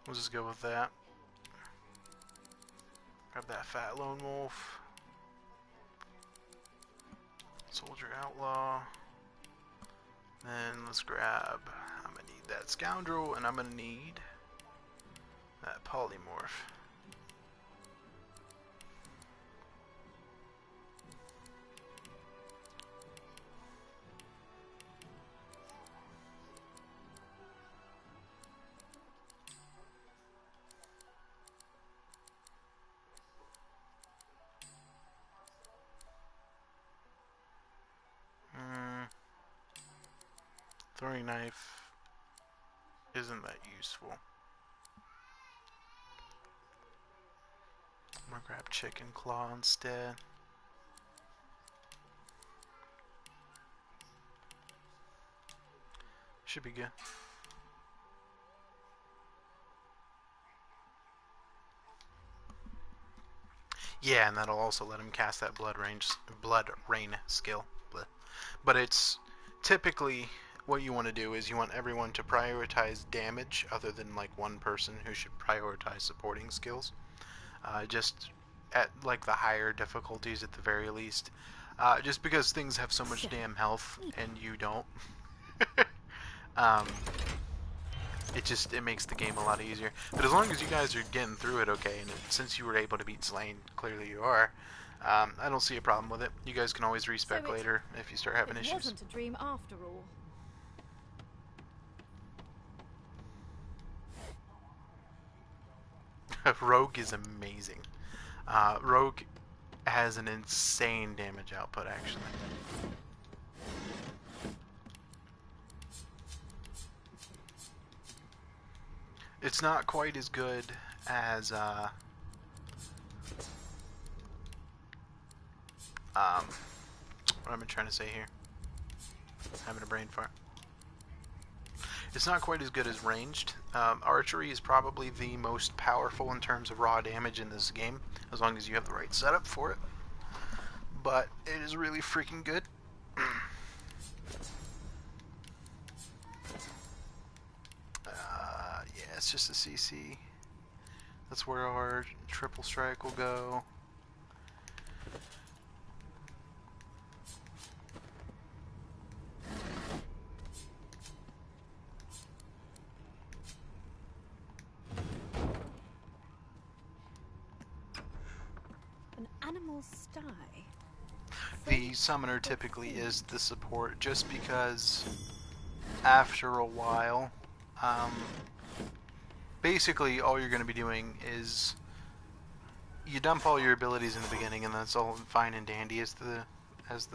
We'll just go with that. Grab that fat lone wolf. Soldier outlaw. Then let's grab, I'm going to need that scoundrel, and I'm going to need that polymorph. Throwing knife isn't that useful. I'm gonna grab chicken claw instead. Should be good. Yeah, and that'll also let him cast that blood rain skill. But it's typically what you want to do is you want everyone to prioritize damage other than like one person who should prioritize supporting skills. Just at like the higher difficulties at the very least. Just because things have so much damn health and you don't. It makes the game a lot easier. But as long as you guys are getting through it okay, and since you were able to beat Slain, clearly you are, I don't see a problem with it. You guys can always respec later if you start having issues. It wasn't a dream after all. Rogue is amazing. Rogue has an insane damage output, actually. It's not quite as good as what am I trying to say here? Having a brain fart. It's not quite as good as ranged. Archery is probably the most powerful in terms of raw damage in this game, as long as you have the right setup for it. But it is really freaking good. Yeah, it's just a CC. That's where our triple strike will go. An animal sty. The summoner typically is the support, just because after a while, basically all you're going to be doing is you dump all your abilities in the beginning, and that's all fine and dandy as the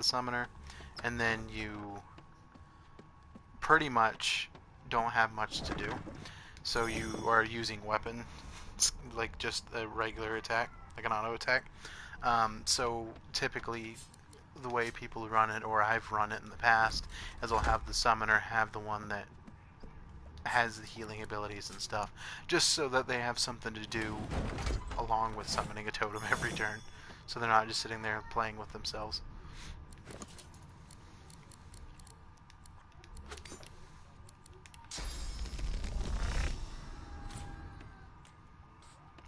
summoner, and then you pretty much don't have much to do. So you are using weapon, like just a regular attack, like an auto attack. So typically, the way people run it, or I've run it in the past, is I'll have the summoner have the one that has the healing abilities and stuff, just so that they have something to do along with summoning a totem every turn, so they're not just sitting there playing with themselves.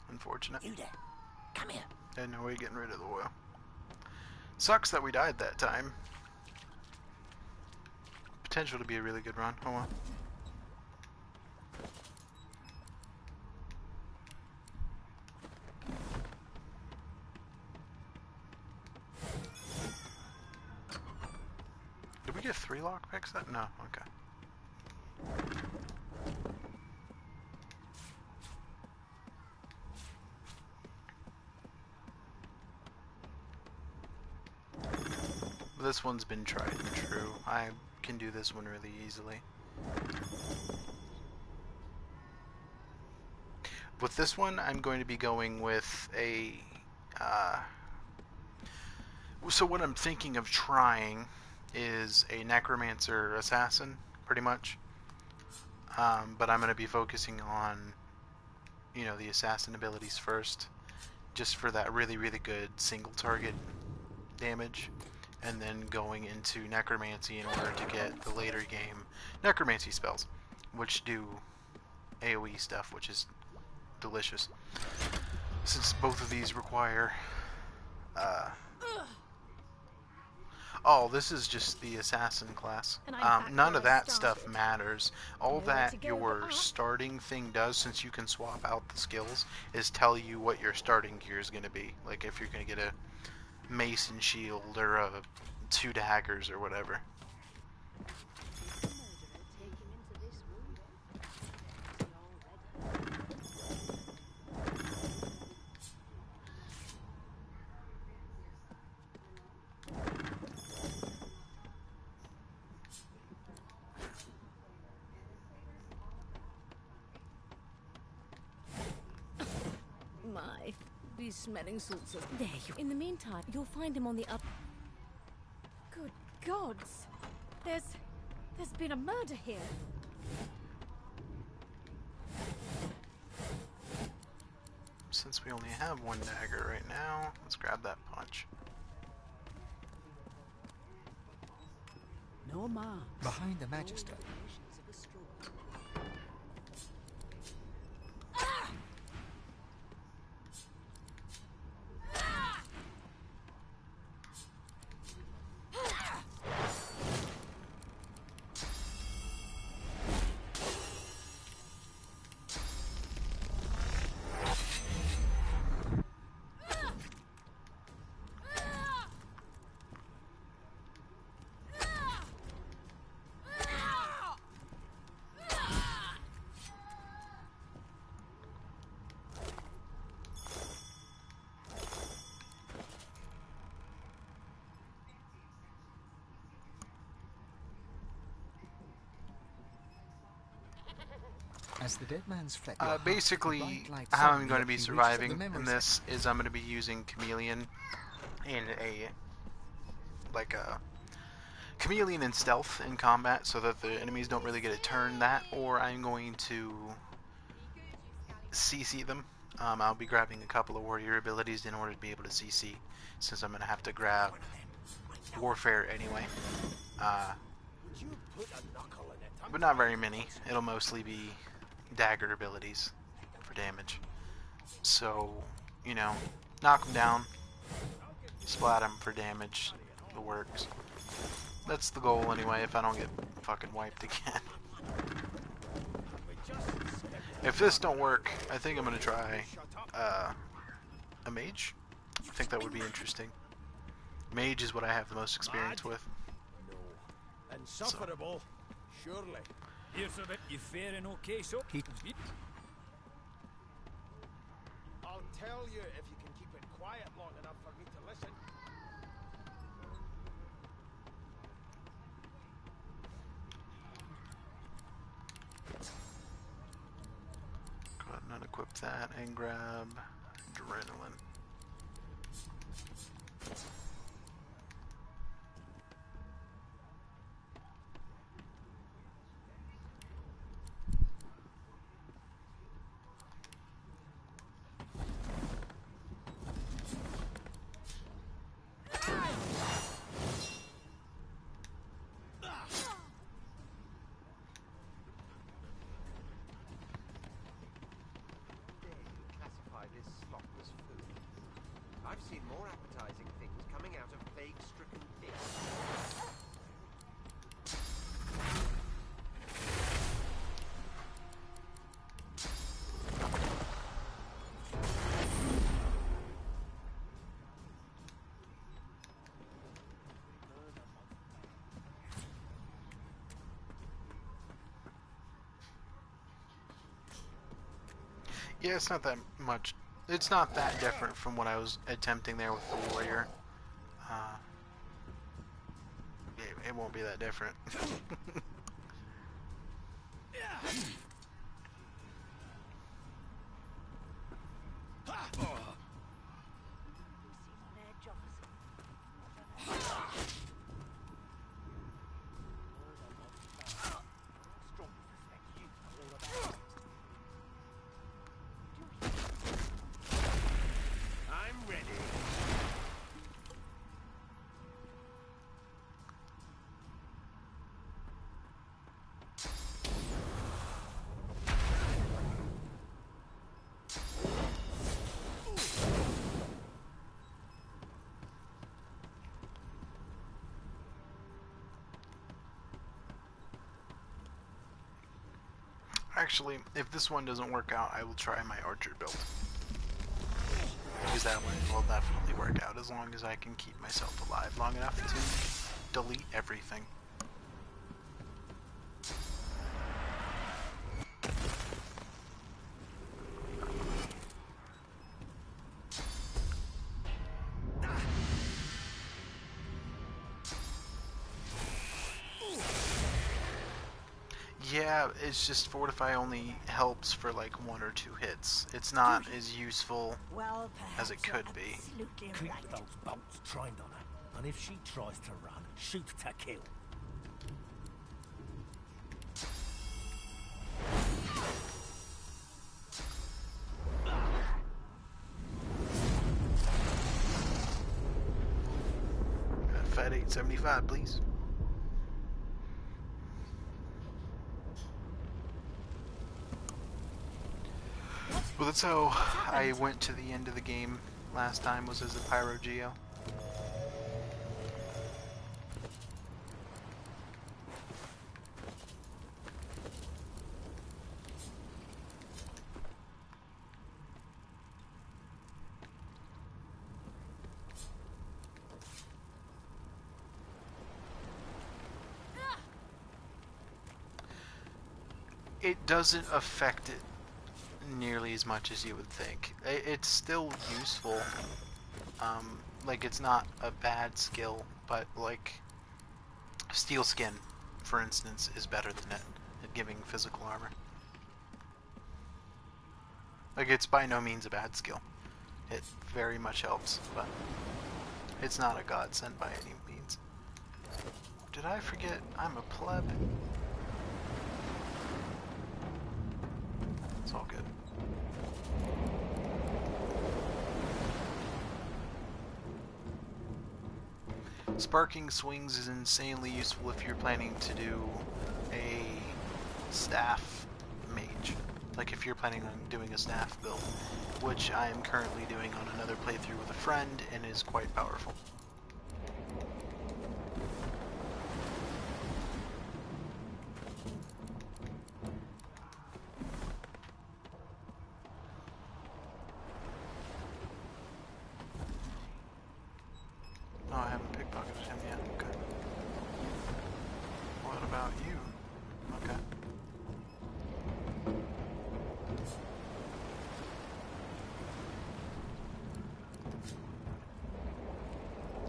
Unfortunate. You there. Come here. Had no way of getting rid of the oil. Sucks that we died that time. Potential to be a really good run. Oh well. Did we get 3 lockpicks? That no. Okay. This one's been tried and true. I can do this one really easily. With this one, I'm going to be going with a... so what I'm thinking of trying is a Necromancer Assassin, pretty much. But I'm going to be focusing on, you know, the Assassin abilities first, just for that really, really good single target damage. And then going into Necromancy in order to get the later game Necromancy spells, which do AoE stuff, which is delicious. Since both of these require... oh, this is just the Assassin class. None of that stuff matters. All that your starting thing does, since you can swap out the skills, is tell you what your starting gear is going to be. Like if you're going to get a mace and shield, or 2 daggers, or whatever. My, these smelling salts are there. In the meantime, you'll find him on the up. Good gods! There's been a murder here. Since we only have 1 dagger right now, let's grab that punch. No ma. Behind the Magister. As the dead man's flesh. Basically, how I'm going to be surviving in this is I'm going to be using Chameleon in a Chameleon and Stealth in combat, so that the enemies don't really get a turn that, or I'm going to CC them. I'll be grabbing a couple of warrior abilities in order to be able to CC, since I'm going to have to grab Warfare anyway. But not very many. It'll mostly be dagger abilities for damage. So, you know, knock them down, splat them for damage, the works. That's the goal anyway, if I don't get fucking wiped again. If this don't work, I think I'm gonna try a mage. I think that would be interesting. Mage is what I have the most experience with. Insufferable, surely. Here's a bit. You faring okay, so? I'll tell you if you can keep it quiet long enough for me to listen. Go ahead and unequip that and grab Adrenaline. I've seen more appetizing things coming out of plague-stricken pigs. Yeah, it's not that much. It's not that different from what I was attempting there with the warrior. It won't be that different. Actually, if this one doesn't work out, I will try my archer build. Because that one will definitely work out as long as I can keep myself alive long enough to delete everything. Yeah, it's just Fortify only helps for like 1 or 2 hits. It's not as useful as it could be. Keep those bolts trained on her, and if she tries to run, shoot to kill. Fat 875, please. Well, that's how I went to the end of the game last time, was as a Pyro Geo. It doesn't affect it nearly as much as you would think. It's still useful. Like, it's not a bad skill, but like Steel Skin, for instance, is better than it at giving physical armor. Like, it's by no means a bad skill. It very much helps, but it's not a godsend by any means. Did I forget I'm a pleb? It's all good. Sparking swings is insanely useful if you're planning to do a staff mage. Like if you're planning on doing a staff build, which I am currently doing on another playthrough with a friend and is quite powerful. Oh, I haven't pickpocketed him yet. Okay. What about you? Okay.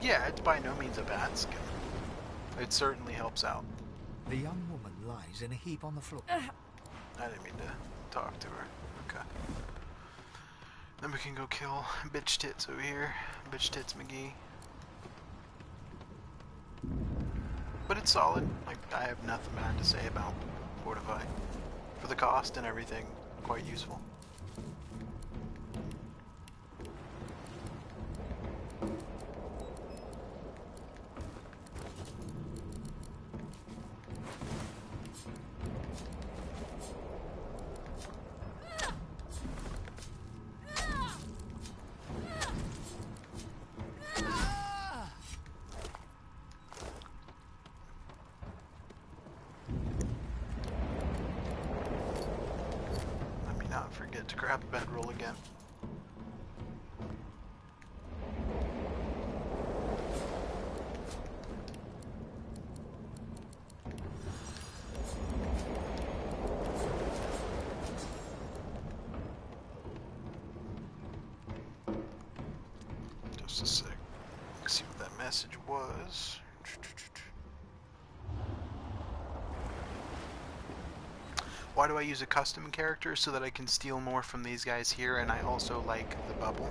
Yeah, it's by no means a bad skill. It certainly helps out. The young woman lies in a heap on the floor. I didn't mean to talk to her. Okay. Then we can go kill Bitch Tits over here. Bitch Tits McGee. But it's solid. Like, I have nothing bad to say about Fortify. For the cost and everything, quite useful. Forget to grab a bedroll again. Just a sec. Let's see what that message was. Why do I use a custom character? So that I can steal more from these guys here, and I also like the bubble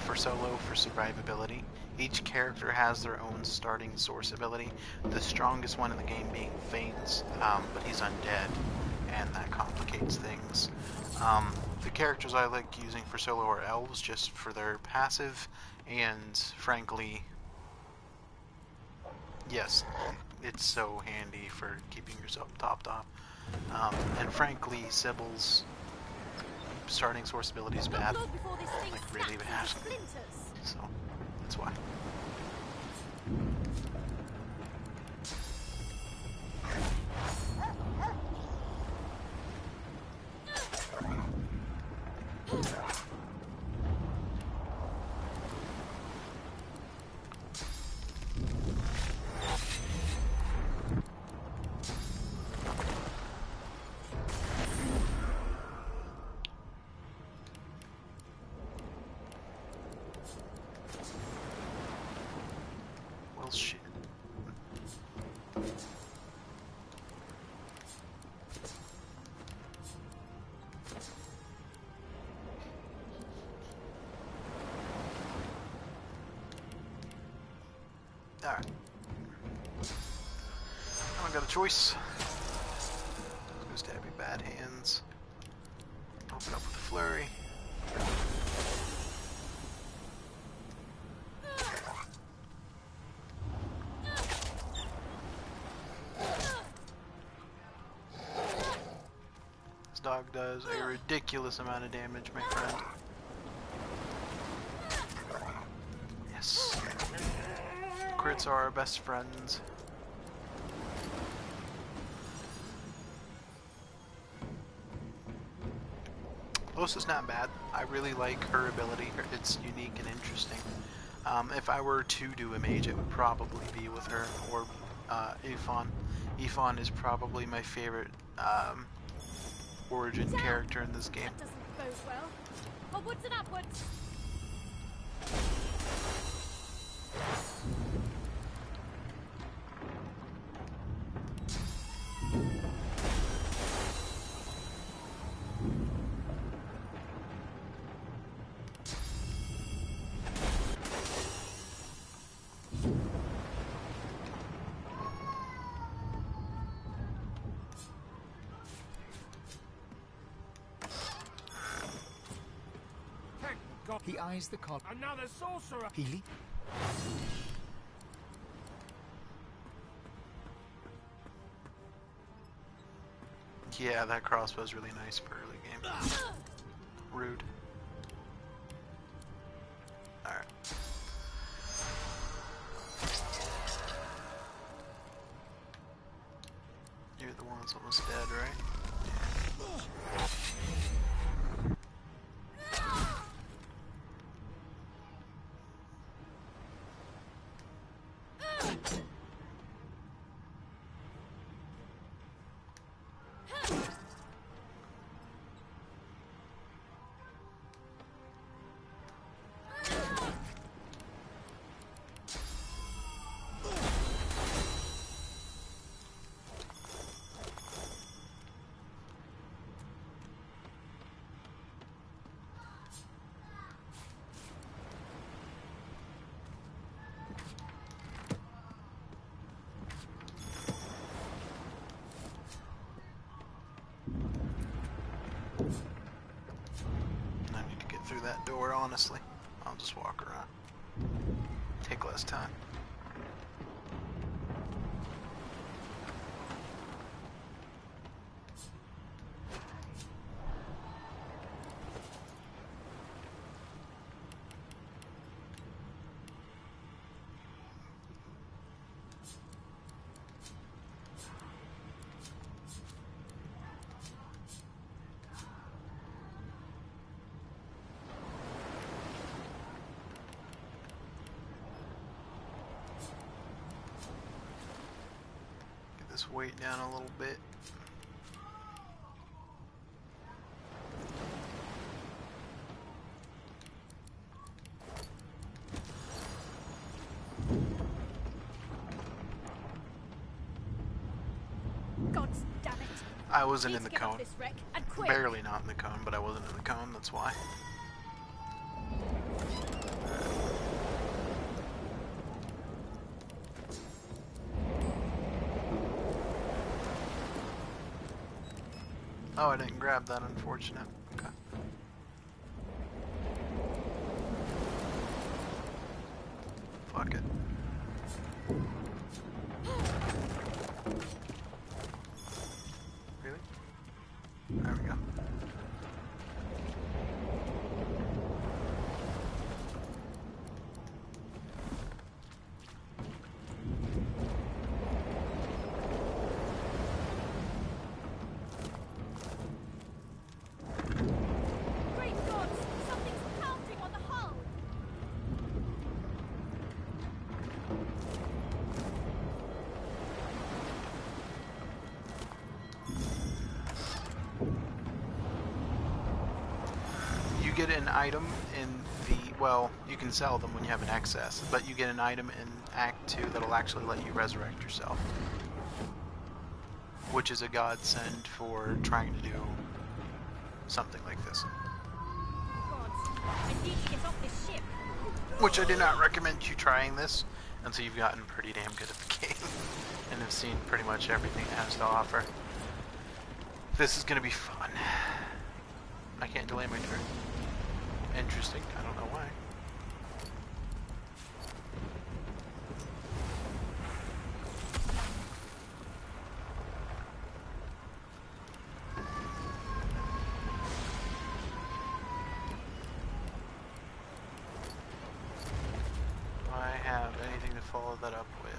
for solo for survivability. Each character has their own starting source ability, the strongest one in the game being Fanes, but he's undead, and that complicates things. The characters I like using for solo are elves, just for their passive, and frankly, yes, it's so handy for keeping yourself topped off. And frankly, Sybil's starting source ability is bad. Like, really bad. So, that's why. Well, shit. Alright. I got a choice. I'm gonna stab you, bad hands. Open up with a flurry. This dog does a ridiculous amount of damage, my friend. Yes. Crits are our best friends. Losa's not bad. I really like her ability. It's unique and interesting. If I were to do a mage, it would probably be with her, or Ifon. Ifon is probably my favorite origin character in this game. That doesn't bode well. Onwards and upwards. He eyes the col. Another sorcerer. He leap. Yeah, that crossbow's really nice for early game. Rude. Alright. You're the one that's almost dead, right? Yeah. I need to get through that door, honestly. I'll just walk around. Take less time. This weight down a little bit. God damn it. I wasn't Need in the to get off cone. this wreck, and quick. Barely not in the cone, but I wasn't in the cone, that's why. Oh, I didn't grab that, unfortunate. Okay. Fuck it. Really? There we go. Great gods! Something's pounding on the hull! You get an item in the, well, you can sell them when you have an excess, but you get an item in Act 2 that'll actually let you resurrect yourself. Which is a godsend for trying to do something like this. Gods, I need to get off this ship. Which I do not recommend you trying this until you've gotten pretty damn good at the game and have seen pretty much everything it has to offer. This is going to be fun. I can't delay my turn. Interesting. I don't know why. Do I have anything to follow that up with?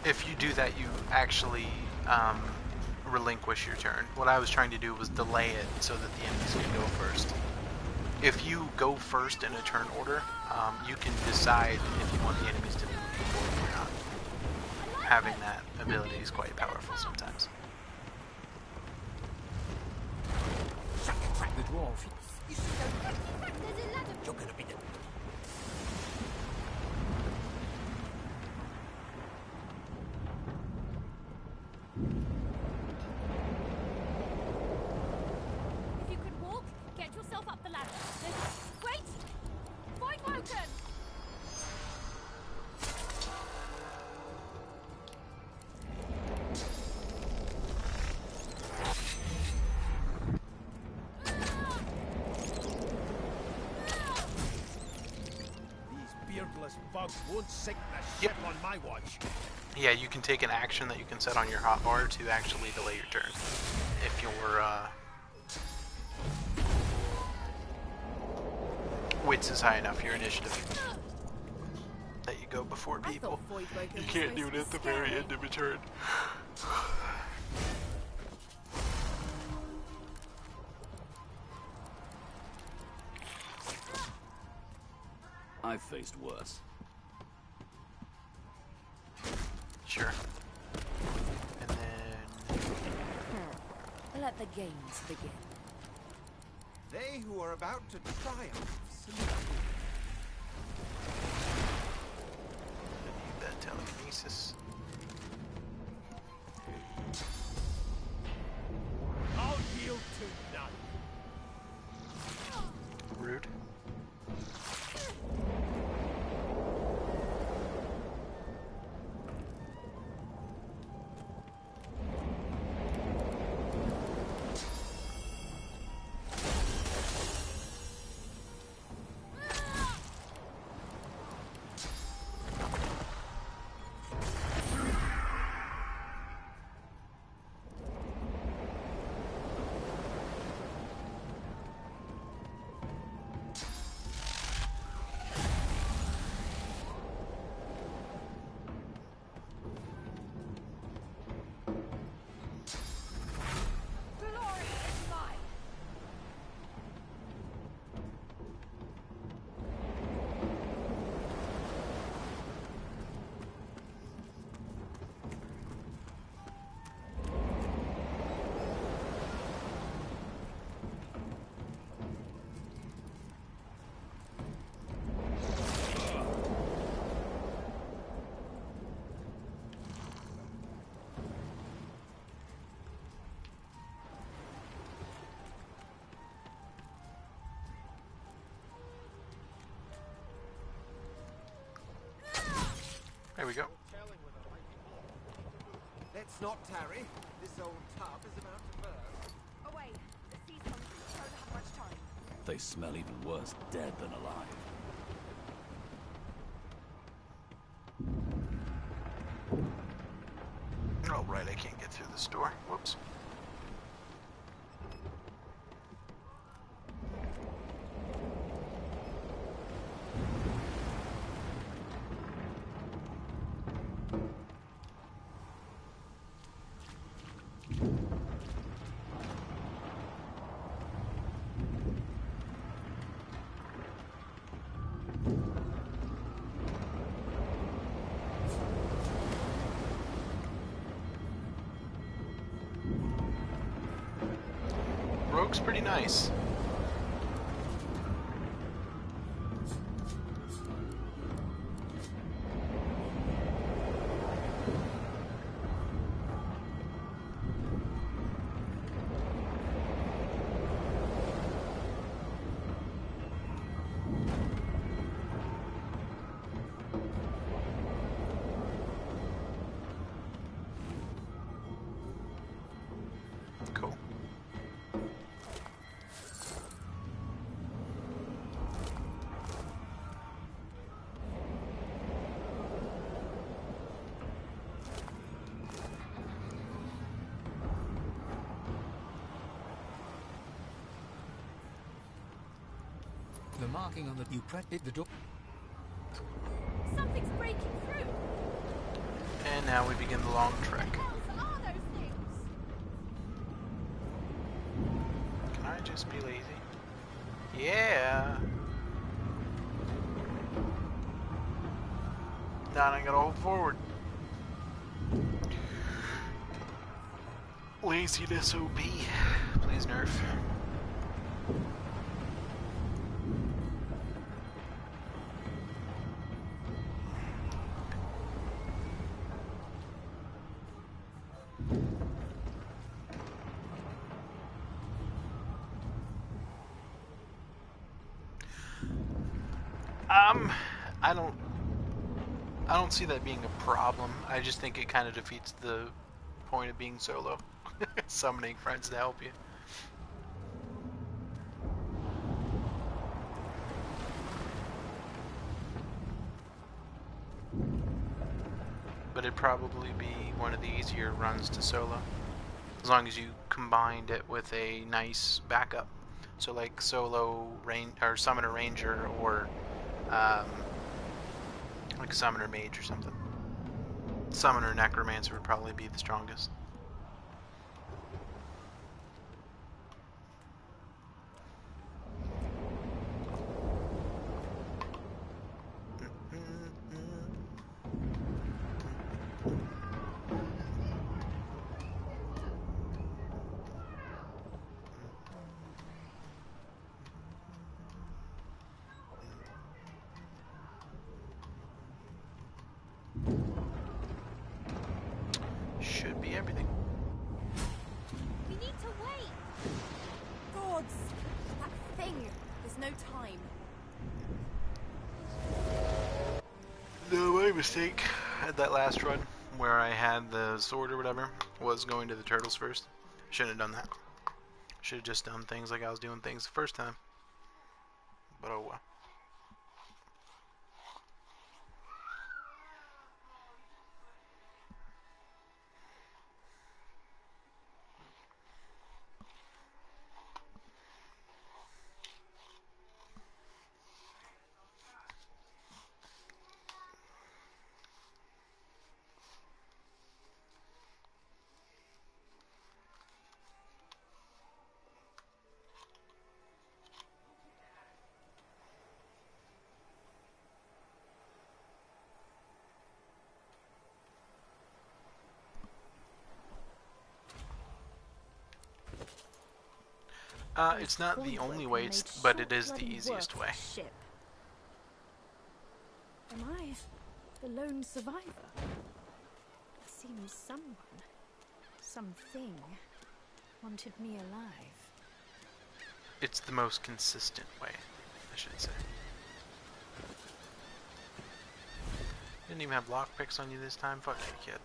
If you do that, you actually relinquish your turn. What I was trying to do was delay it so that the enemies can go first. If you go first in a turn order, you can decide if you want the enemies to move before you or not. having that ability is quite powerful sometimes. Track the dwarf. You're gonna be the... If you could walk, get yourself up the ladder. Wait! Void Woken! Beardless bugs won't sink the ship on my watch. Yeah, you can take an action that you can set on your hotbar to actually delay your turn. If your wits is high enough, your initiative, that you go before people. You can't do it at the very end of a turn. I've faced worse. Sure. And then... Let the games begin. They who are about to triumph salute I need that telekinesis. I'll yield to none. Rude. There we go. Let's not tarry. This old tub is about to burst. Away! The sea's hungry. Don't have much time. They smell even worse dead than alive. Oh, right, I can't get through this door. Whoops. Rogue's pretty nice. Cool. The marking on the... You pressed it, the door... Something's breaking through! And now we begin the long trek. What are those things? Can I just be lazy? Yeah! Now I gotta hold forward. Laziness OB. Please nerf. I don't see that being a problem. I just think it kind of defeats the point of being solo. Summoning friends to help you. But it'd probably be one of the easier runs to solo. As long as you combined it with a nice backup. So like solo or summoner ranger or like summoner mage or something. Summoner necromancer would probably be the strongest. Should be everything. We need to wait. Gods, that thing. There's no time. No, my mistake at that last run where I had the sword or whatever was going to the turtles first. Shouldn't have done that. Should have just done things like I was doing things the first time. But oh well. It's not the only way, but it is the easiest way. Ship. Am I the lone survivor? It seems someone, something, wanted me alive. It's the most consistent way, I should say. Didn't even have lockpicks on you this time? Fuck you, kid.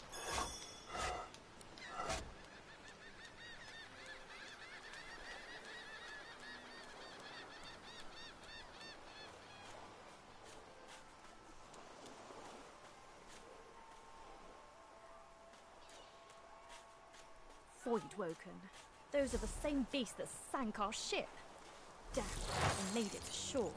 Voidwoken. Those are the same beasts that sank our ship. Damn, and made it to shore.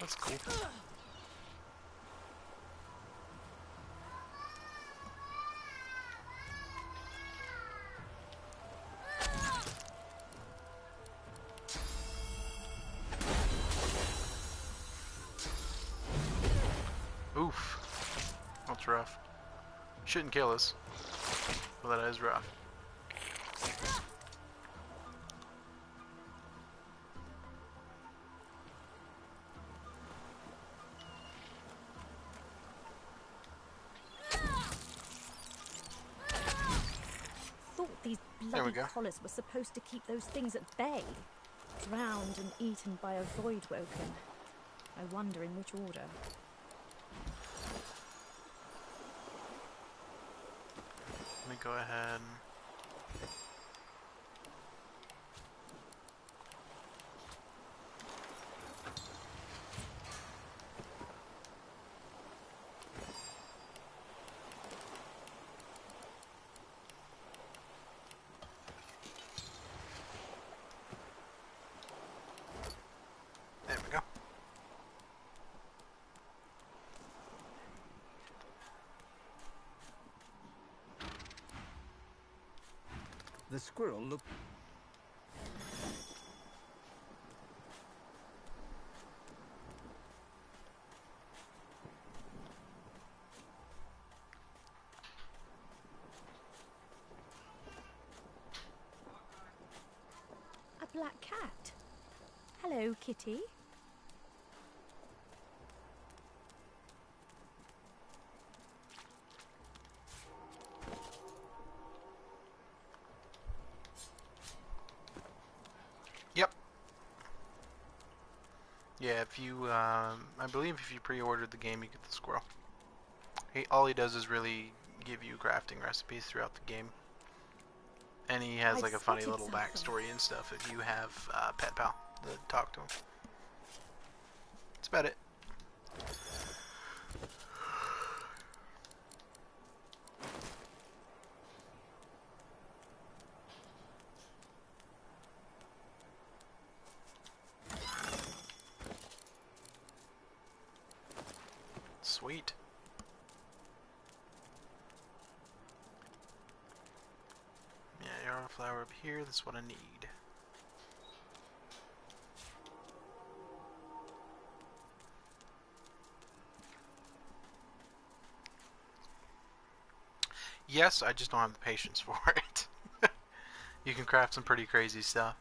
That's cool. Oof. That's rough. Shouldn't kill us. But that is rough. These bloody collars were supposed to keep those things at bay. Drowned and eaten by a Voidwoken. I wonder in which order. Let me go ahead. The squirrel looked... A black cat. Hello, kitty. Yep. Yeah, if you, I believe if you pre-ordered the game, you get the squirrel. All he does is really give you crafting recipes throughout the game. And he has like a funny little backstory and stuff if you have Pet Pal to talk to him. That's about it. Sweet. Yeah, yarrow flower up here, that's what I need. Yes, I just don't have the patience for it. You can craft some pretty crazy stuff.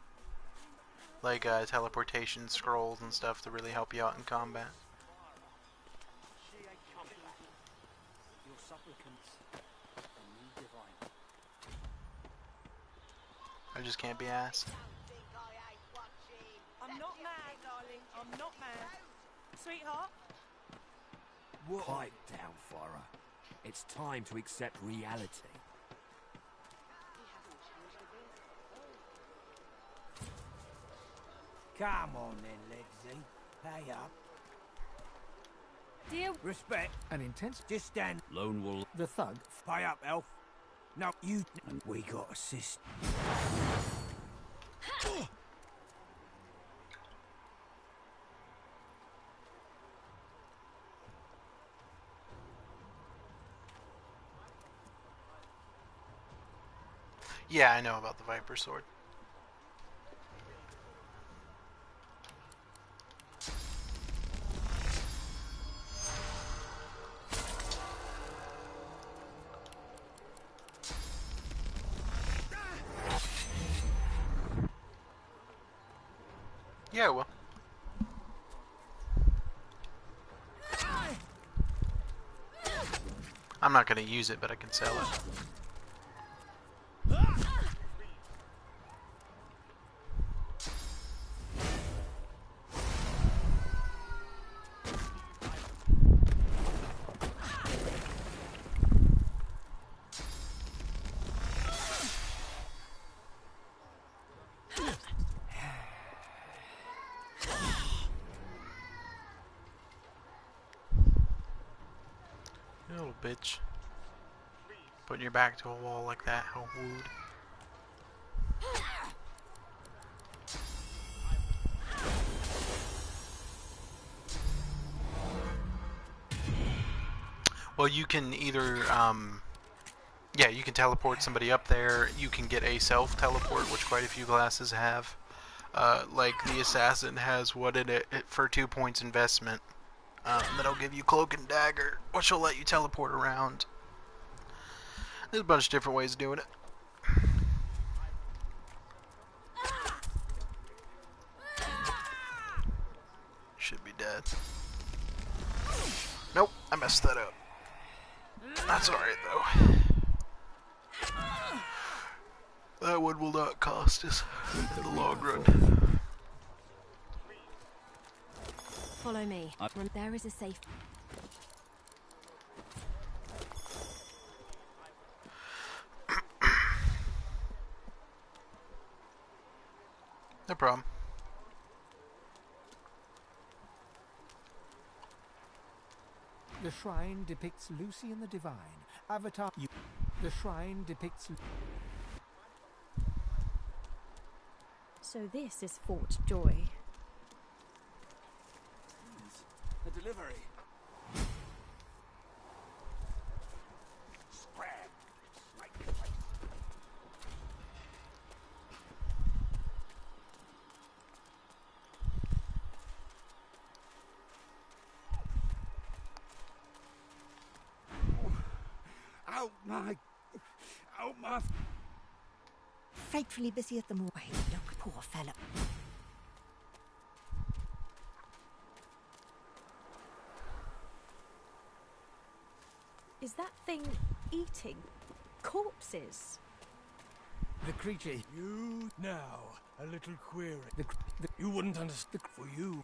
Like teleportation scrolls and stuff to really help you out in combat. Your supplicants, a new divine. I just can't be asked. I'm not mad, darling. I'm not mad. Sweetheart? Pipe down, Farah. It's time to accept reality. Come on then, Legsy. Pay up. Dear... Respect. An intense... Just stand. Lone wolf. The thug... Pay up, elf. No, you... And we got assist. Yeah, I know about the Viper Sword. Yeah, well. I'm not going to use it, but I can sell it. You little bitch. Putting your back to a wall like that, how rude. Well, you can either, yeah, you can teleport somebody up there. You can get a self-teleport, which quite a few classes have. Like the assassin has one in it for 2 points investment. That'll give you cloak and dagger, which will let you teleport around. There's a bunch of different ways of doing it. Should be dead. Nope, I messed that up. That's alright though. That one will not cost us in the long run. Follow me. There is a safe... No problem. The shrine depicts Lucy and the Divine. Avatar... The shrine depicts... So this is Fort Joy. A delivery. Out my... Out my... Frightfully busy at the moment. Look, poor fellow. Is that thing eating corpses? The creature... You now, a little query. You wouldn't understand for you.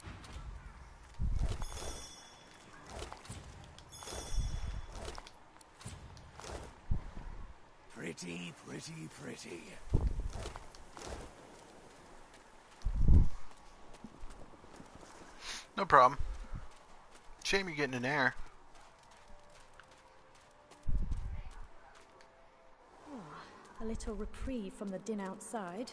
Pretty, pretty, pretty. No problem. Shame you're getting an air. A little reprieve from the din outside.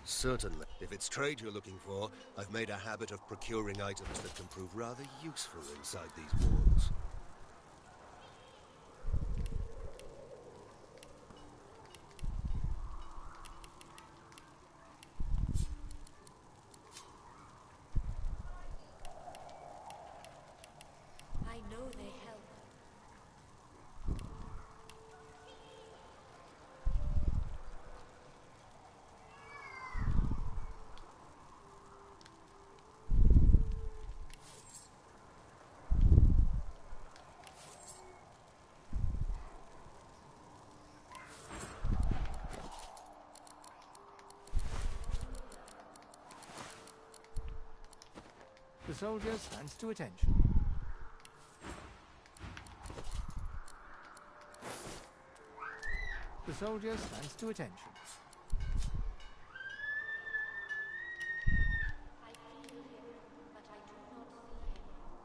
Certainly. If it's trade you're looking for, I've made a habit of procuring items that can prove rather useful inside these walls. I know they help. The soldier stands to attention. The soldier stands to attention. I feel him, but I do not see him.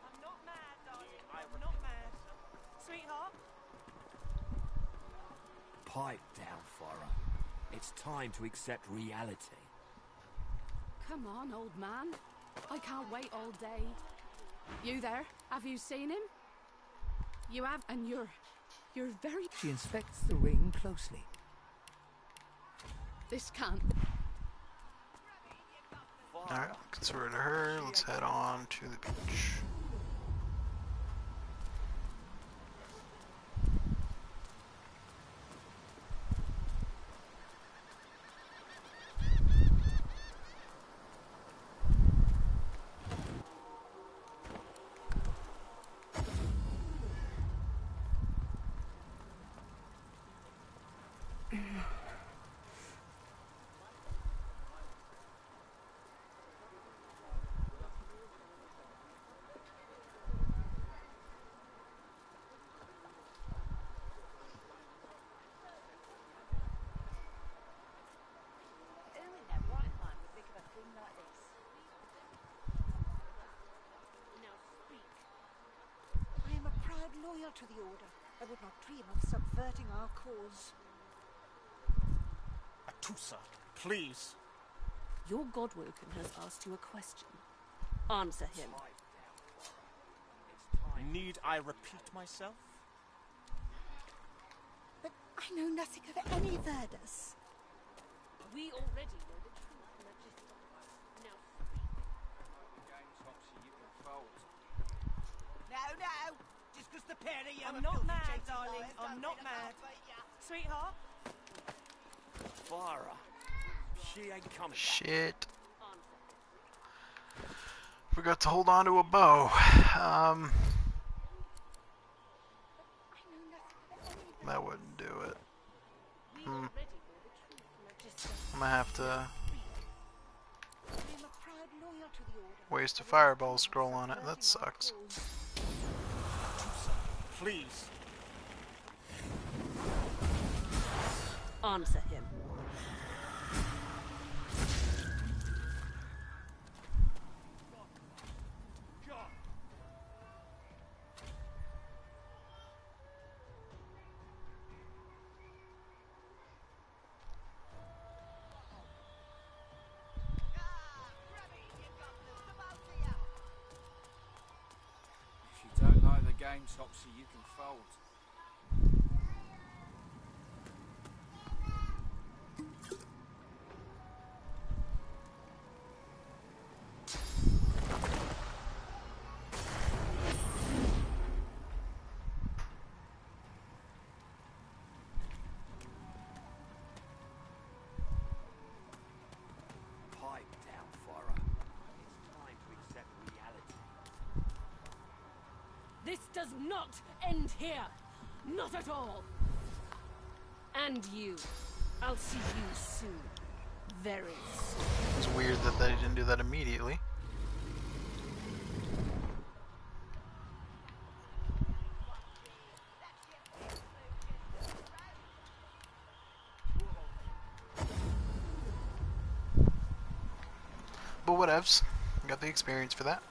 I'm not mad, darling. I'm not mad. Sweetheart? Pipe down, Farah. It's time to accept reality. Come on, old man. I can't wait all day. You there? Have you seen him? You have, and you're very... She inspects the ring closely. This can't... Alright, let's get rid of her. Let's head on to the beach. I am a proud loyal to the Order. I would not dream of subverting our cause. Atusa, please. Your Godwoken has asked you a question. Answer him. Need I repeat myself? But I know nothing of any Verdus. We already know the truth, Magister. Now No. Just because the pair of you I'm not mad, darling. I'm not mad. Sweetheart? Farah. She ain't coming. Shit. Forgot to hold on to a bow. That wouldn't do it. I'm gonna have to waste a fireball scroll on it. That sucks. Please. answer him. game top so you can fold. Pipe down, Farah. It's time to accept reality. This does not end here. Not at all. And you. I'll see you soon. Very soon. It's weird that they didn't do that immediately. But whatevs. Got the experience for that.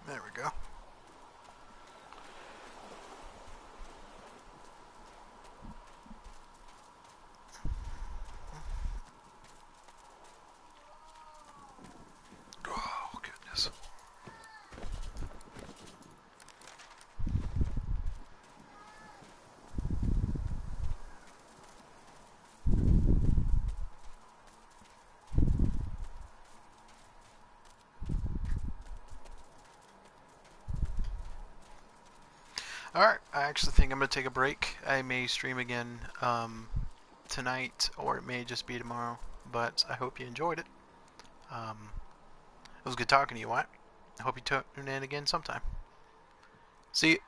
There we go. Oh, goodness. Alright, I actually think I'm going to take a break. I may stream again tonight, or it may just be tomorrow, but I hope you enjoyed it. It was good talking to you, Wyatt. I hope you tune in again sometime. See you.